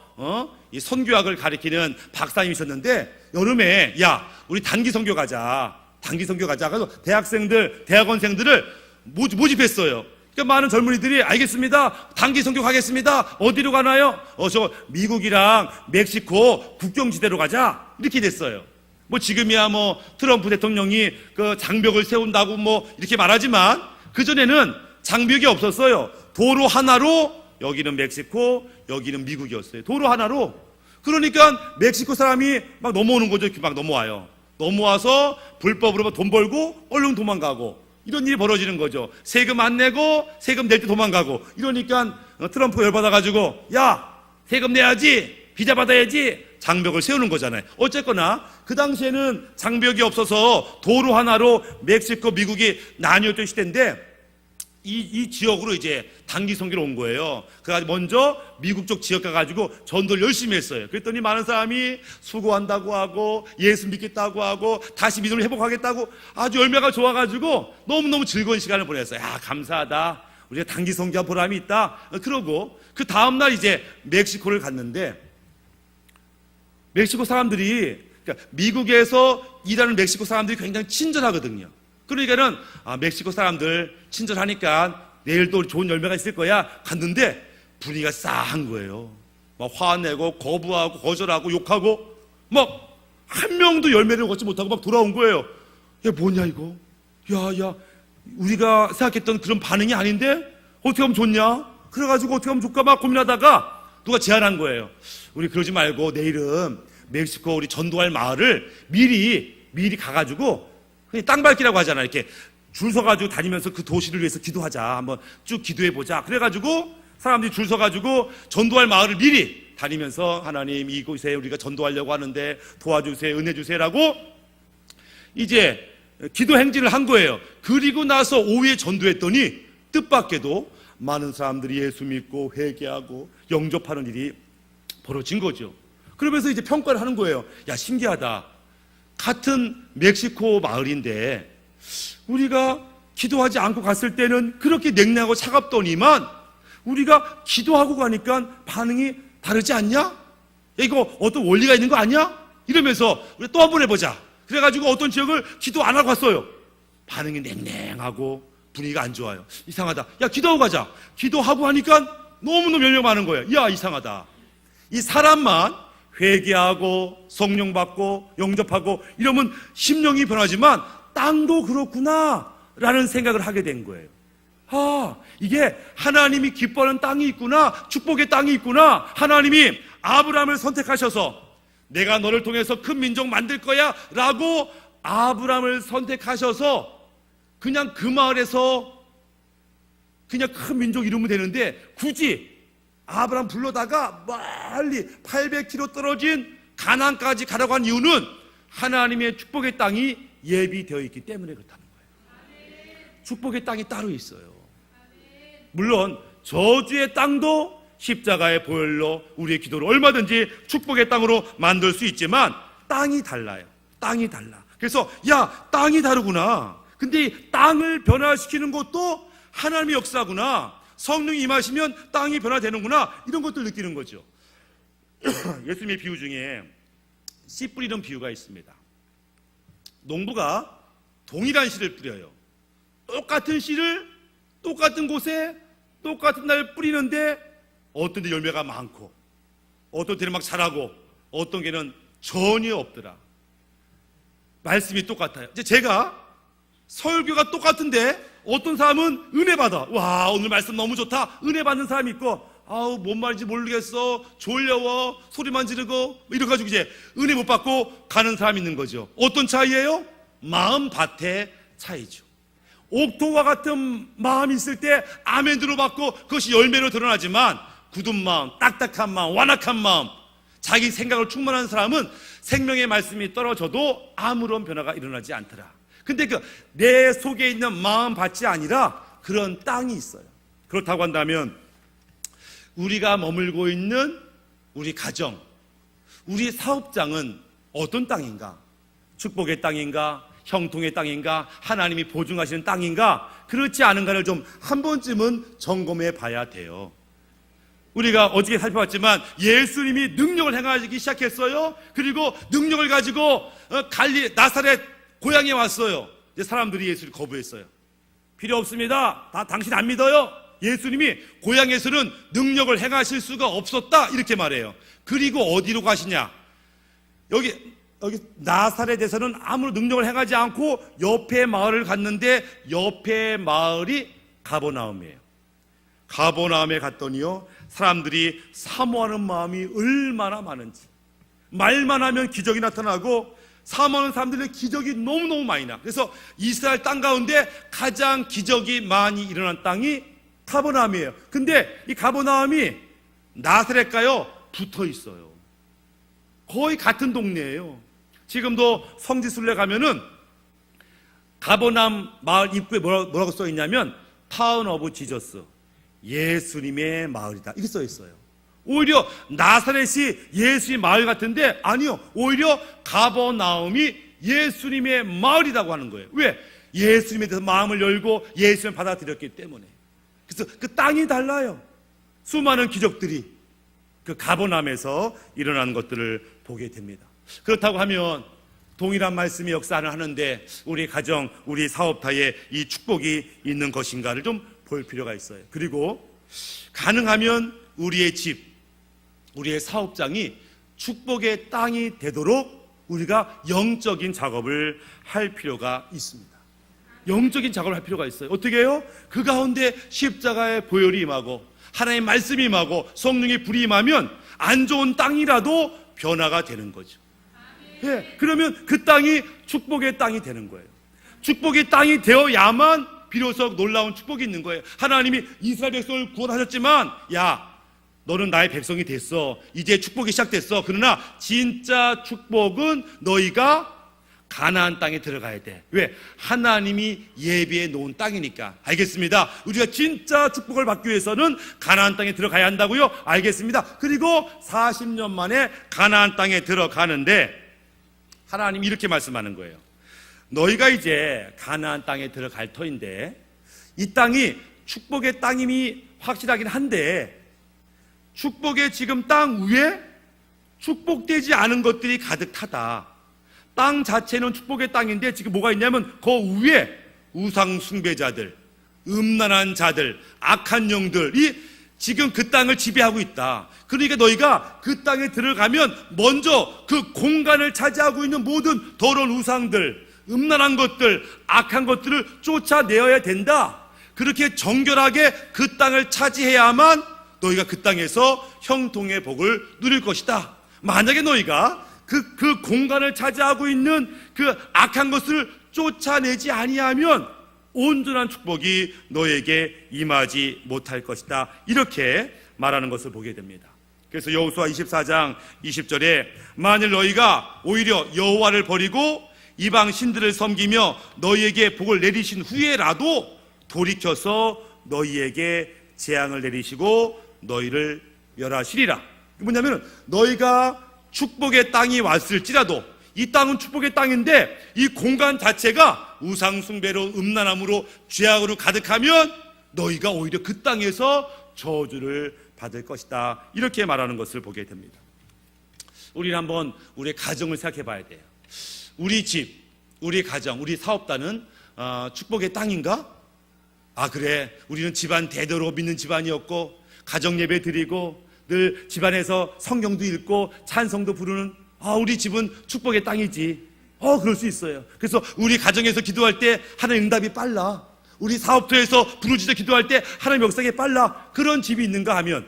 이 선교학을 가리키는 박사님이셨는데 여름에 야, 우리 단기 선교 가자. 그래서 대학생들, 대학원생들을 모집했어요. 그러니까 많은 젊은이들이 알겠습니다. 단기 선교 가겠습니다. 어디로 가나요? 저 미국이랑 멕시코 국경지대로 가자. 이렇게 됐어요. 뭐 지금이야 뭐 트럼프 대통령이 그 장벽을 세운다고 뭐 이렇게 말하지만 그전에는 장벽이 없었어요. 도로 하나로 여기는 멕시코, 여기는 미국이었어요. 도로 하나로. 그러니까 멕시코 사람이 막 넘어오는 거죠. 이렇게 막 넘어와요. 넘어와서 불법으로 돈 벌고 얼른 도망가고 이런 일이 벌어지는 거죠. 세금 안 내고 세금 낼 때 도망가고 이러니까 트럼프 열받아가지고 야, 세금 내야지, 비자 받아야지 장벽을 세우는 거잖아요. 어쨌거나 그 당시에는 장벽이 없어서 도로 하나로 멕시코, 미국이 나뉘었던 시대인데 이 지역으로 이제 단기 선교를 온 거예요. 그래가지고 먼저 미국 쪽 지역 가가지고 전도를 열심히 했어요. 그랬더니 많은 사람이 수고한다고 하고 예수 믿겠다고 하고 다시 믿음을 회복하겠다고 아주 열매가 좋아가지고 너무너무 즐거운 시간을 보냈어요. 야, 감사하다. 우리가 단기 선교한 보람이 있다. 그러고 그 다음날 이제 멕시코를 갔는데 멕시코 사람들이 그러니까 미국에서 일하는 멕시코 사람들이 굉장히 친절하거든요. 그러니까는 멕시코 사람들 친절하니까 내일도 좋은 열매가 있을 거야. 갔는데 분위기가 싸한 거예요. 막 화내고 거부하고 거절하고 욕하고 막 한 명도 열매를 얻지 못하고 막 돌아온 거예요. 야, 뭐냐 이거? 야, 우리가 생각했던 그런 반응이 아닌데 어떻게 하면 좋냐? 그래가지고 어떻게 하면 좋을까 막 고민하다가 누가 제안한 거예요. 우리 그러지 말고 내일은 멕시코 우리 전도할 마을을 미리 가가지고 땅 밟기라고 하잖아. 이렇게 줄 서가지고 다니면서 그 도시를 위해서 기도하자. 한번 쭉 기도해보자. 그래가지고 사람들이 줄 서가지고 전도할 마을을 미리 다니면서 하나님 이곳에 우리가 전도하려고 하는데 도와주세요. 은혜 주세요라고 이제 기도 행진을 한 거예요. 그리고 나서 오후에 전도했더니 뜻밖에도 많은 사람들이 예수 믿고 회개하고 영접하는 일이 벌어진 거죠. 그러면서 이제 평가를 하는 거예요. 야, 신기하다. 같은 멕시코 마을인데 우리가 기도하지 않고 갔을 때는 그렇게 냉랭하고 차갑더니만 우리가 기도하고 가니까 반응이 다르지 않냐? 야, 이거 어떤 원리가 있는 거 아니야? 이러면서 우리 또 한 번 해보자. 그래가지고 어떤 지역을 기도 안 하고 갔어요. 반응이 냉랭하고 분위기가 안 좋아요. 이상하다. 야, 기도하고 가자. 기도하고 하니까 너무너무 열매가 많은 거예요. 야, 이상하다. 이 사람만 회개하고 성령 받고 영접하고 이러면 심령이 변하지만 땅도 그렇구나 라는 생각을 하게 된 거예요. 이게 하나님이 기뻐하는 땅이 있구나, 축복의 땅이 있구나. 하나님이 아브라함을 선택하셔서 내가 너를 통해서 큰 민족 만들 거야 라고 아브라함을 선택하셔서 그냥 그 마을에서 그냥 큰 민족 이루면 되는데 굳이 아브라함 불러다가 멀리 800km 떨어진 가나안까지 가라고 한 이유는 하나님의 축복의 땅이 예비되어 있기 때문에 그렇다는 거예요. 축복의 땅이 따로 있어요. 물론 저주의 땅도 십자가의 보혈로 우리의 기도를 얼마든지 축복의 땅으로 만들 수 있지만 땅이 달라요. 땅이 달라. 그래서 땅이 다르구나. 근데 이 땅을 변화시키는 것도 하나님의 역사구나. 성령이 임하시면 땅이 변화되는구나. 이런 것들 느끼는 거죠. 예수님의 비유 중에 씨 뿌리는 비유가 있습니다. 농부가 동일한 씨를 뿌려요. 똑같은 씨를 똑같은 곳에 똑같은 날 뿌리는데 어떤 데 열매가 많고 어떤 데는 막 자라고 어떤 게는 전혀 없더라. 말씀이 똑같아요. 이제 제가 설교가 똑같은데 어떤 사람은 은혜 받아. 와, 오늘 말씀 너무 좋다. 은혜 받는 사람이 있고 뭔 말인지 모르겠어. 졸려워. 소리만 지르고 이래가지고 이제 은혜 못 받고 가는 사람이 있는 거죠. 어떤 차이예요? 마음밭의 차이죠. 옥토와 같은 마음이 있을 때 아멘으로 받고 그것이 열매로 드러나지만 굳은 마음, 딱딱한 마음, 완악한 마음, 자기 생각을 충만한 사람은 생명의 말씀이 떨어져도 아무런 변화가 일어나지 않더라. 근데 내 속에 있는 마음밭이 아니라 그런 땅이 있어요. 그렇다고 한다면 우리가 머물고 있는 우리 가정, 우리 사업장은 어떤 땅인가? 축복의 땅인가? 형통의 땅인가? 하나님이 보증하시는 땅인가? 그렇지 않은가를 좀 한 번쯤은 점검해 봐야 돼요. 우리가 어저께 살펴봤지만 예수님이 능력을 행하기 시작했어요. 그리고 능력을 가지고 나사렛 고향에 왔어요. 이제 사람들이 예수를 거부했어요. 필요 없습니다. 다 당신 안 믿어요. 예수님이 고향에서는 능력을 행하실 수가 없었다 이렇게 말해요. 그리고 어디로 가시냐? 여기 나사렛에서는 아무 능력을 행하지 않고 옆에 마을을 갔는데 옆에 마을이 가버나움이에요. 가버나움에 갔더니요, 사람들이 사모하는 마음이 얼마나 많은지. 말만 하면 기적이 나타나고 사모하는 사람들의 기적이 너무너무 많이 나. 그래서 이스라엘 땅 가운데 가장 기적이 많이 일어난 땅이 가버나움이에요. 근데 이 가버나움이 나사렛과요 붙어 있어요. 거의 같은 동네예요. 지금도 성지순례 가면은 가버나움 마을 입구에 뭐라고 써 있냐면 타운 오브 지저스, 예수님의 마을이다 이렇게 써 있어요. 오히려 나사렛이 예수의 마을 같은데 아니요, 오히려 가버나움이 예수님의 마을이라고 하는 거예요. 왜? 예수님에 대해서 마음을 열고 예수님을 받아들였기 때문에. 그래서 그 땅이 달라요. 수많은 기적들이 그 가버나움에서 일어나는 것들을 보게 됩니다. 그렇다고 하면 동일한 말씀이 역사를 하는데 우리 가정, 우리 사업타에 이 축복이 있는 것인가를 좀 볼 필요가 있어요. 그리고 가능하면 우리의 집, 우리의 사업장이 축복의 땅이 되도록 우리가 영적인 작업을 할 필요가 있습니다. 영적인 작업을 할 필요가 있어요. 어떻게 해요? 그 가운데 십자가의 보혈이 임하고 하나님의 말씀이 임하고 성령의 불이 임하면 안 좋은 땅이라도 변화가 되는 거죠. 예, 그러면 그 땅이 축복의 땅이 되는 거예요. 축복의 땅이 되어야만 비로소 놀라운 축복이 있는 거예요. 하나님이 이스라엘 백성을 구원하셨지만 너는 나의 백성이 됐어. 이제 축복이 시작됐어. 그러나 진짜 축복은 너희가 가나안 땅에 들어가야 돼. 왜? 하나님이 예비해 놓은 땅이니까. 알겠습니다. 우리가 진짜 축복을 받기 위해서는 가나안 땅에 들어가야 한다고요? 알겠습니다. 그리고 40년 만에 가나안 땅에 들어가는데 하나님이 이렇게 말씀하는 거예요. 너희가 이제 가나안 땅에 들어갈 터인데 이 땅이 축복의 땅임이 확실하긴 한데 축복의 지금 땅 위에 축복되지 않은 것들이 가득 타다. 땅 자체는 축복의 땅인데 지금 뭐가 있냐면 그 위에 우상 숭배자들, 음란한 자들, 악한 영들이 지금 그 땅을 지배하고 있다. 그러니까 너희가 그 땅에 들어가면 먼저 그 공간을 차지하고 있는 모든 더러운 우상들, 음란한 것들, 악한 것들을 쫓아내어야 된다. 그렇게 정결하게 그 땅을 차지해야만 너희가 그 땅에서 형통의 복을 누릴 것이다. 만약에 너희가 그 공간을 차지하고 있는 그 악한 것을 쫓아내지 아니하면 온전한 축복이 너에게 임하지 못할 것이다. 이렇게 말하는 것을 보게 됩니다. 그래서 여호수아 24장 20절에 만일 너희가 오히려 여호와를 버리고 이방 신들을 섬기며 너희에게 복을 내리신 후에라도 돌이켜서 너희에게 재앙을 내리시고 너희를 멸하시리라. 뭐냐면 너희가 축복의 땅이 왔을지라도 이 땅은 축복의 땅인데 이 공간 자체가 우상 숭배로 음란함으로 죄악으로 가득하면 너희가 오히려 그 땅에서 저주를 받을 것이다. 이렇게 말하는 것을 보게 됩니다. 우리는 한번 우리의 가정을 생각해 봐야 돼요. 우리 집, 우리 가정, 우리 사업단은 축복의 땅인가? 아 그래, 우리는 집안 대대로 믿는 집안이었고 가정 예배 드리고 늘 집안에서 성경도 읽고 찬송도 부르는 우리 집은 축복의 땅이지. 그럴 수 있어요. 그래서 우리 가정에서 기도할 때 하나님 응답이 빨라. 우리 사업터에서 부르짖어 기도할 때 하나님 역사가 빨라. 그런 집이 있는가 하면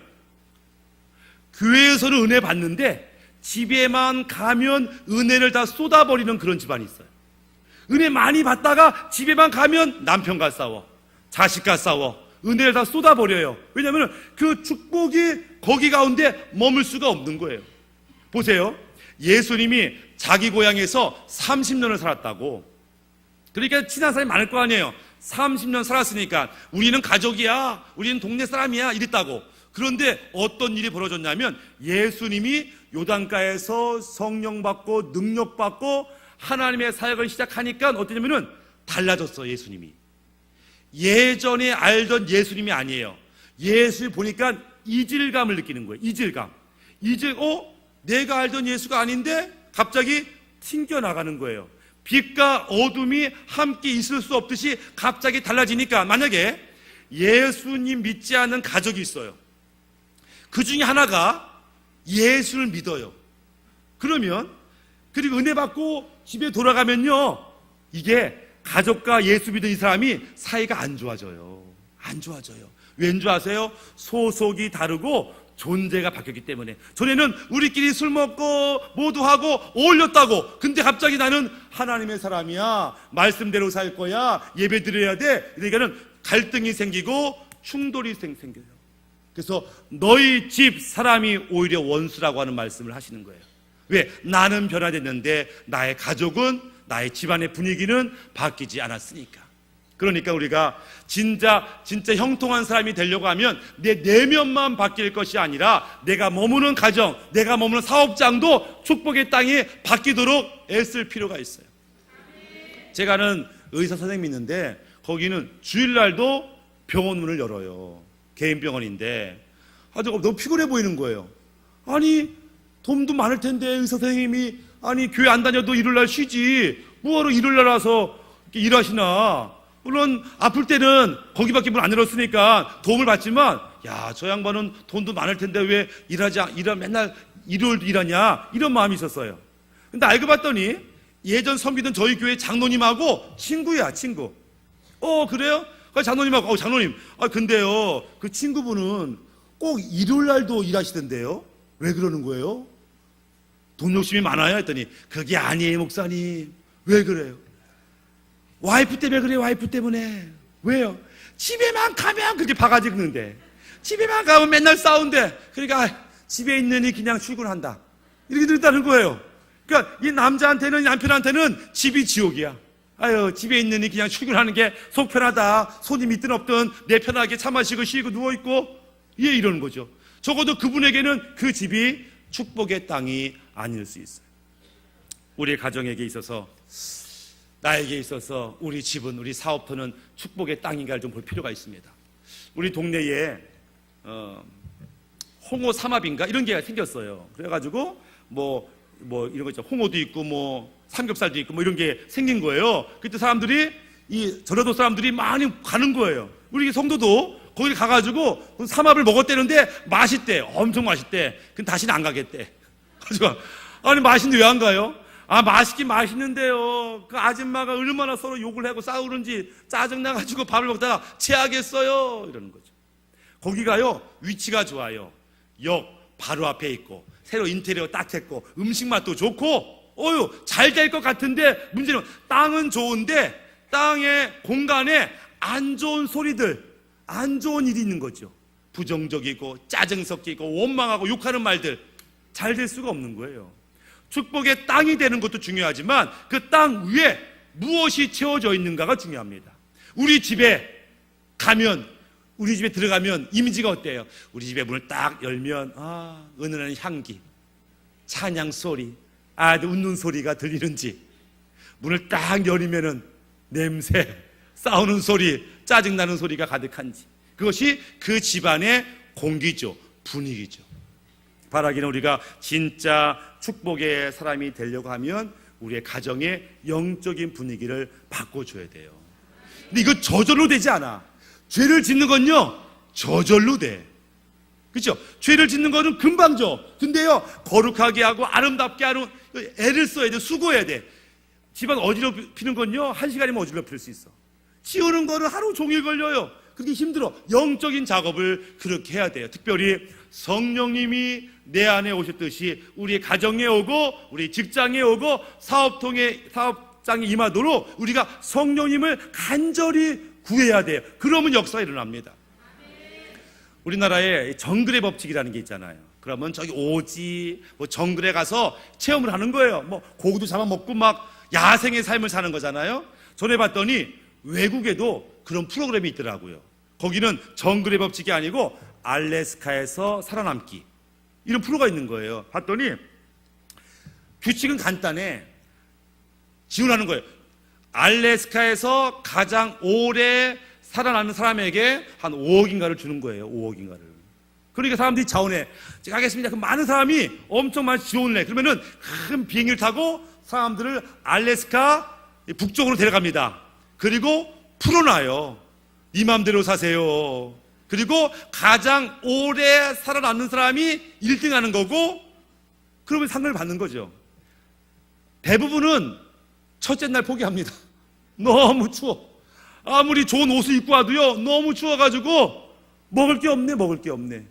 교회에서는 은혜 받는데 집에만 가면 은혜를 다 쏟아버리는 그런 집안이 있어요. 은혜 많이 받다가 집에만 가면 남편과 싸워, 자식과 싸워, 은혜를 다 쏟아버려요. 왜냐하면 그 축복이 거기 가운데 머물 수가 없는 거예요. 보세요. 예수님이 자기 고향에서 30년을 살았다고. 그러니까 친한 사람이 많을 거 아니에요. 30년 살았으니까 우리는 가족이야, 우리는 동네 사람이야 이랬다고. 그런데 어떤 일이 벌어졌냐면 예수님이 요단가에서 성령 받고 능력 받고 하나님의 사역을 시작하니까 어떠냐면은 달라졌어. 예수님이 예전에 알던 예수님이 아니에요. 예수를 보니까 이질감을 느끼는 거예요. 이질감. 내가 알던 예수가 아닌데 갑자기 튕겨나가는 거예요. 빛과 어둠이 함께 있을 수 없듯이 갑자기 달라지니까 만약에 예수님 믿지 않는 가족이 있어요. 그 중에 하나가 예수를 믿어요. 그러면 그리고 은혜 받고 집에 돌아가면요, 이게 가족과 예수 믿은 이 사람이 사이가 안 좋아져요. 안 좋아져요. 왠 줄 아세요? 소속이 다르고 존재가 바뀌었기 때문에. 전에는 우리끼리 술 먹고 모두 하고 어울렸다고. 근데 갑자기 나는 하나님의 사람이야, 말씀대로 살 거야, 예배 드려야 돼. 그러니까는 갈등이 생기고 충돌이 생겨요. 그래서 너희 집 사람이 오히려 원수라고 하는 말씀을 하시는 거예요. 왜? 나는 변화됐는데 나의 가족은, 나의 집안의 분위기는 바뀌지 않았으니까. 그러니까 우리가 진짜 형통한 사람이 되려고 하면 내 내면만 바뀔 것이 아니라 내가 머무는 가정, 내가 머무는 사업장도 축복의 땅이 바뀌도록 애쓸 필요가 있어요. 제가 아는 의사 선생님이 있는데 거기는 주일날도 병원 문을 열어요. 개인 병원인데 아주 너무 피곤해 보이는 거예요. 아니 돈도 많을 텐데 의사 선생님이 교회 안 다녀도 일요일날 쉬지 뭐하러 일요일날 와서 일하시나. 물론 아플 때는 거기밖에 문 안 열었으니까 도움을 받지만 저 양반은 돈도 많을 텐데 왜 맨날 일요일도 일하냐, 이런 마음이 있었어요. 근데 알고 봤더니 예전 섬기던 저희 교회 장로님하고 친구야, 친구. 그래요? 장로님하고 장로님, 근데요 그 친구분은 꼭 일요일날도 일하시던데요, 왜 그러는 거예요? 돈 욕심이 많아요? 했더니 그게 아니에요 목사님. 왜 그래요? 와이프 때문에 그래요. 와이프 때문에. 왜요? 집에만 가면 그렇게 바가지 긁는데, 집에만 가면 맨날 싸운대. 그러니까 집에 있느니 그냥 출근한다, 이렇게 들었다는 거예요. 그러니까 이 남자한테는, 남편한테는 집이 지옥이야. 집에 있느니 그냥 출근하는 게 속 편하다, 손님 있든 없든 내 편하게 차 마시고 쉬고 누워있고, 이러는 거죠. 적어도 그분에게는 그 집이 축복의 땅이 아닐 수 있어요. 우리 가정에게 있어서, 나에게 있어서 우리 집은, 우리 사업터는 축복의 땅인가를 좀 볼 필요가 있습니다. 우리 동네에 홍어 삼합인가 이런 게 생겼어요. 그래가지고 뭐 이런 거 있죠. 홍어도 있고 삼겹살도 있고 이런 게 생긴 거예요. 그때 사람들이, 이 전라도 사람들이 많이 가는 거예요. 우리 성도도 거기 가가지고 삼합을 먹었대는데 맛있대. 엄청 맛있대. 근데 다시는 안 가겠대. 가지고 맛있는데 왜 안 가요? 맛있긴 맛있는데요. 그 아줌마가 얼마나 서로 욕을 하고 싸우는지 짜증나가지고 밥을 먹다가 체하겠어요. 이러는 거죠. 거기가요, 위치가 좋아요. 역 바로 앞에 있고, 새로 인테리어 딱 했고, 음식 맛도 좋고, 잘 될 것 같은데, 문제는 땅은 좋은데, 땅의 공간에 안 좋은 소리들, 안 좋은 일이 있는 거죠. 부정적이고, 짜증 섞이고, 원망하고, 욕하는 말들, 잘 될 수가 없는 거예요. 축복의 땅이 되는 것도 중요하지만 그 땅 위에 무엇이 채워져 있는가가 중요합니다. 우리 집에 들어가면 이미지가 어때요? 우리 집에 문을 딱 열면 은은한 향기, 찬양 소리, 아들 웃는 소리가 들리는지, 문을 딱 열리면은 냄새, 싸우는 소리, 짜증나는 소리가 가득한지, 그것이 그 집안의 공기죠, 분위기죠. 바라기는 우리가 진짜 축복의 사람이 되려고 하면 우리의 가정의 영적인 분위기를 바꿔줘야 돼요. 근데 이거 저절로 되지 않아. 죄를 짓는 건요, 저절로 돼. 그렇죠? 죄를 짓는 거는 금방 져. 근데요, 거룩하게 하고 아름답게 하는 애를 써야 돼. 수고해야 돼. 집안 어지럽히는 건요, 1시간이면 어지럽힐 수 있어. 치우는 거는 하루 종일 걸려요. 그게 힘들어. 영적인 작업을 그렇게 해야 돼요. 특별히 성령님이 내 안에 오셨듯이 우리 가정에 오고 우리 직장에 오고 사업장에 임하도록 우리가 성령님을 간절히 구해야 돼요. 그러면 역사가 일어납니다. 우리나라에 정글의 법칙이라는 게 있잖아요. 그러면 저기 오지 정글에 가서 체험을 하는 거예요. 고기도 잡아먹고 막 야생의 삶을 사는 거잖아요. 전에 봤더니 외국에도 그런 프로그램이 있더라고요. 거기는 정글의 법칙이 아니고 알래스카에서 살아남기, 이런 프로가 있는 거예요. 봤더니 규칙은 간단해. 지원하는 거예요. 알래스카에서 가장 오래 살아남는 사람에게 한 5억인가를 주는 거예요. 5억인가를. 그러니까 사람들이 자원해. 제가 하겠습니다. 그럼 많은 사람이 엄청 많이 지원을 해. 그러면은 큰 비행기를 타고 사람들을 알래스카 북쪽으로 데려갑니다. 그리고 풀어놔요. 네 맘대로 사세요. 그리고 가장 오래 살아남는 사람이 1등 하는 거고, 그러면 상을 받는 거죠. 대부분은 첫째 날 포기합니다. 너무 추워. 아무리 좋은 옷을 입고 와도요, 너무 추워가지고 먹을 게 없네.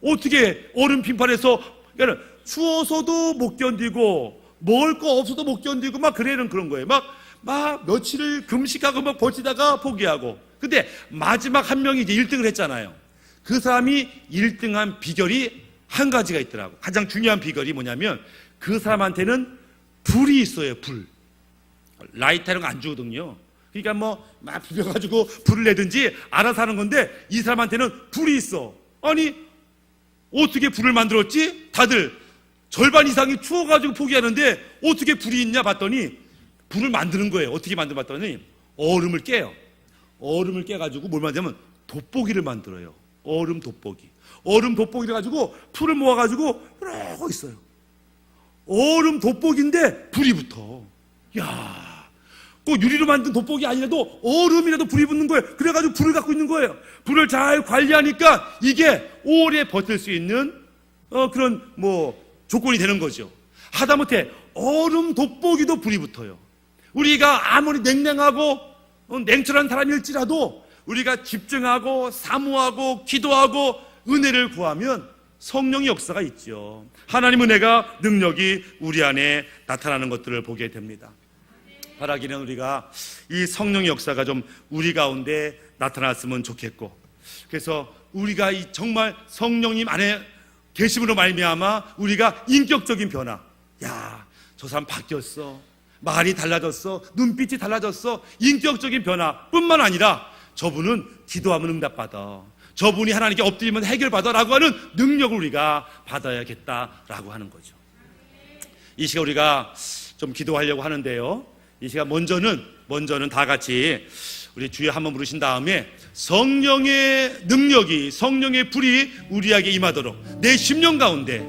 어떻게 얼음 빙판에서, 그러니까 추워서도 못 견디고 먹을 거 없어도 못 견디고 막 그런 거예요. 막 며칠을 금식하고 막 버티다가 포기하고. 근데 마지막 한 명이 이제 1등을 했잖아요. 그 사람이 1등한 비결이 한 가지가 있더라고. 가장 중요한 비결이 뭐냐면 그 사람한테는 불이 있어요. 불. 라이터 이런 거 안 주거든요. 그러니까 막 비벼가지고 불을 내든지 알아서 하는 건데, 이 사람한테는 불이 있어. 아니 어떻게 불을 만들었지? 다들 절반 이상이 추워가지고 포기하는데 어떻게 불이 있냐 봤더니 불을 만드는 거예요. 어떻게 만들었더니 얼음을 깨요. 얼음을 깨가지고 뭘 만들냐면 돋보기를 만들어요. 얼음 돋보기를 가지고 풀을 모아가지고 이러고 있어요. 얼음 돋보기인데 불이 붙어. 꼭 유리로 만든 돋보기 아니라도 얼음이라도 불이 붙는 거예요. 그래가지고 불을 갖고 있는 거예요. 불을 잘 관리하니까 이게 오래 버틸 수 있는 그런 조건이 되는 거죠. 하다못해 얼음 돋보기도 불이 붙어요. 우리가 아무리 냉랭하고 냉철한 사람일지라도 우리가 집중하고 사모하고 기도하고 은혜를 구하면 성령의 역사가 있죠. 하나님 은혜가, 능력이 우리 안에 나타나는 것들을 보게 됩니다. 바라기는 우리가 이 성령의 역사가 좀 우리 가운데 나타났으면 좋겠고, 그래서 우리가 이 정말 성령님 안에 계심으로 말미암아 우리가 인격적인 변화, 저 사람 바뀌었어, 말이 달라졌어, 눈빛이 달라졌어, 인격적인 변화뿐만 아니라 저분은 기도하면 응답받아, 저분이 하나님께 엎드리면 해결받아 라고 하는 능력을 우리가 받아야겠다라고 하는 거죠. 이 시간 우리가 좀 기도하려고 하는데요, 이 시간 먼저는 다 같이 우리 주여 한번 부르신 다음에 성령의 능력이, 성령의 불이 우리에게 임하도록 내 심령 가운데,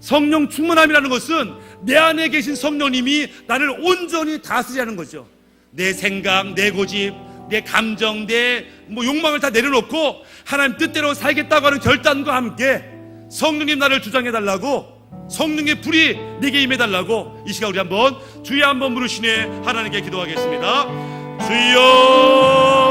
성령 충만함이라는 것은 내 안에 계신 성령님이 나를 온전히 다스리라는 거죠. 내 생각, 내 고집, 내 감정, 내 욕망을 다 내려놓고 하나님 뜻대로 살겠다고 하는 결단과 함께 성령님 나를 주장해달라고 성령의 불이 내게 임해달라고 이 시간 우리 한번 주여 한번 부르시네 하나님께 기도하겠습니다. 주여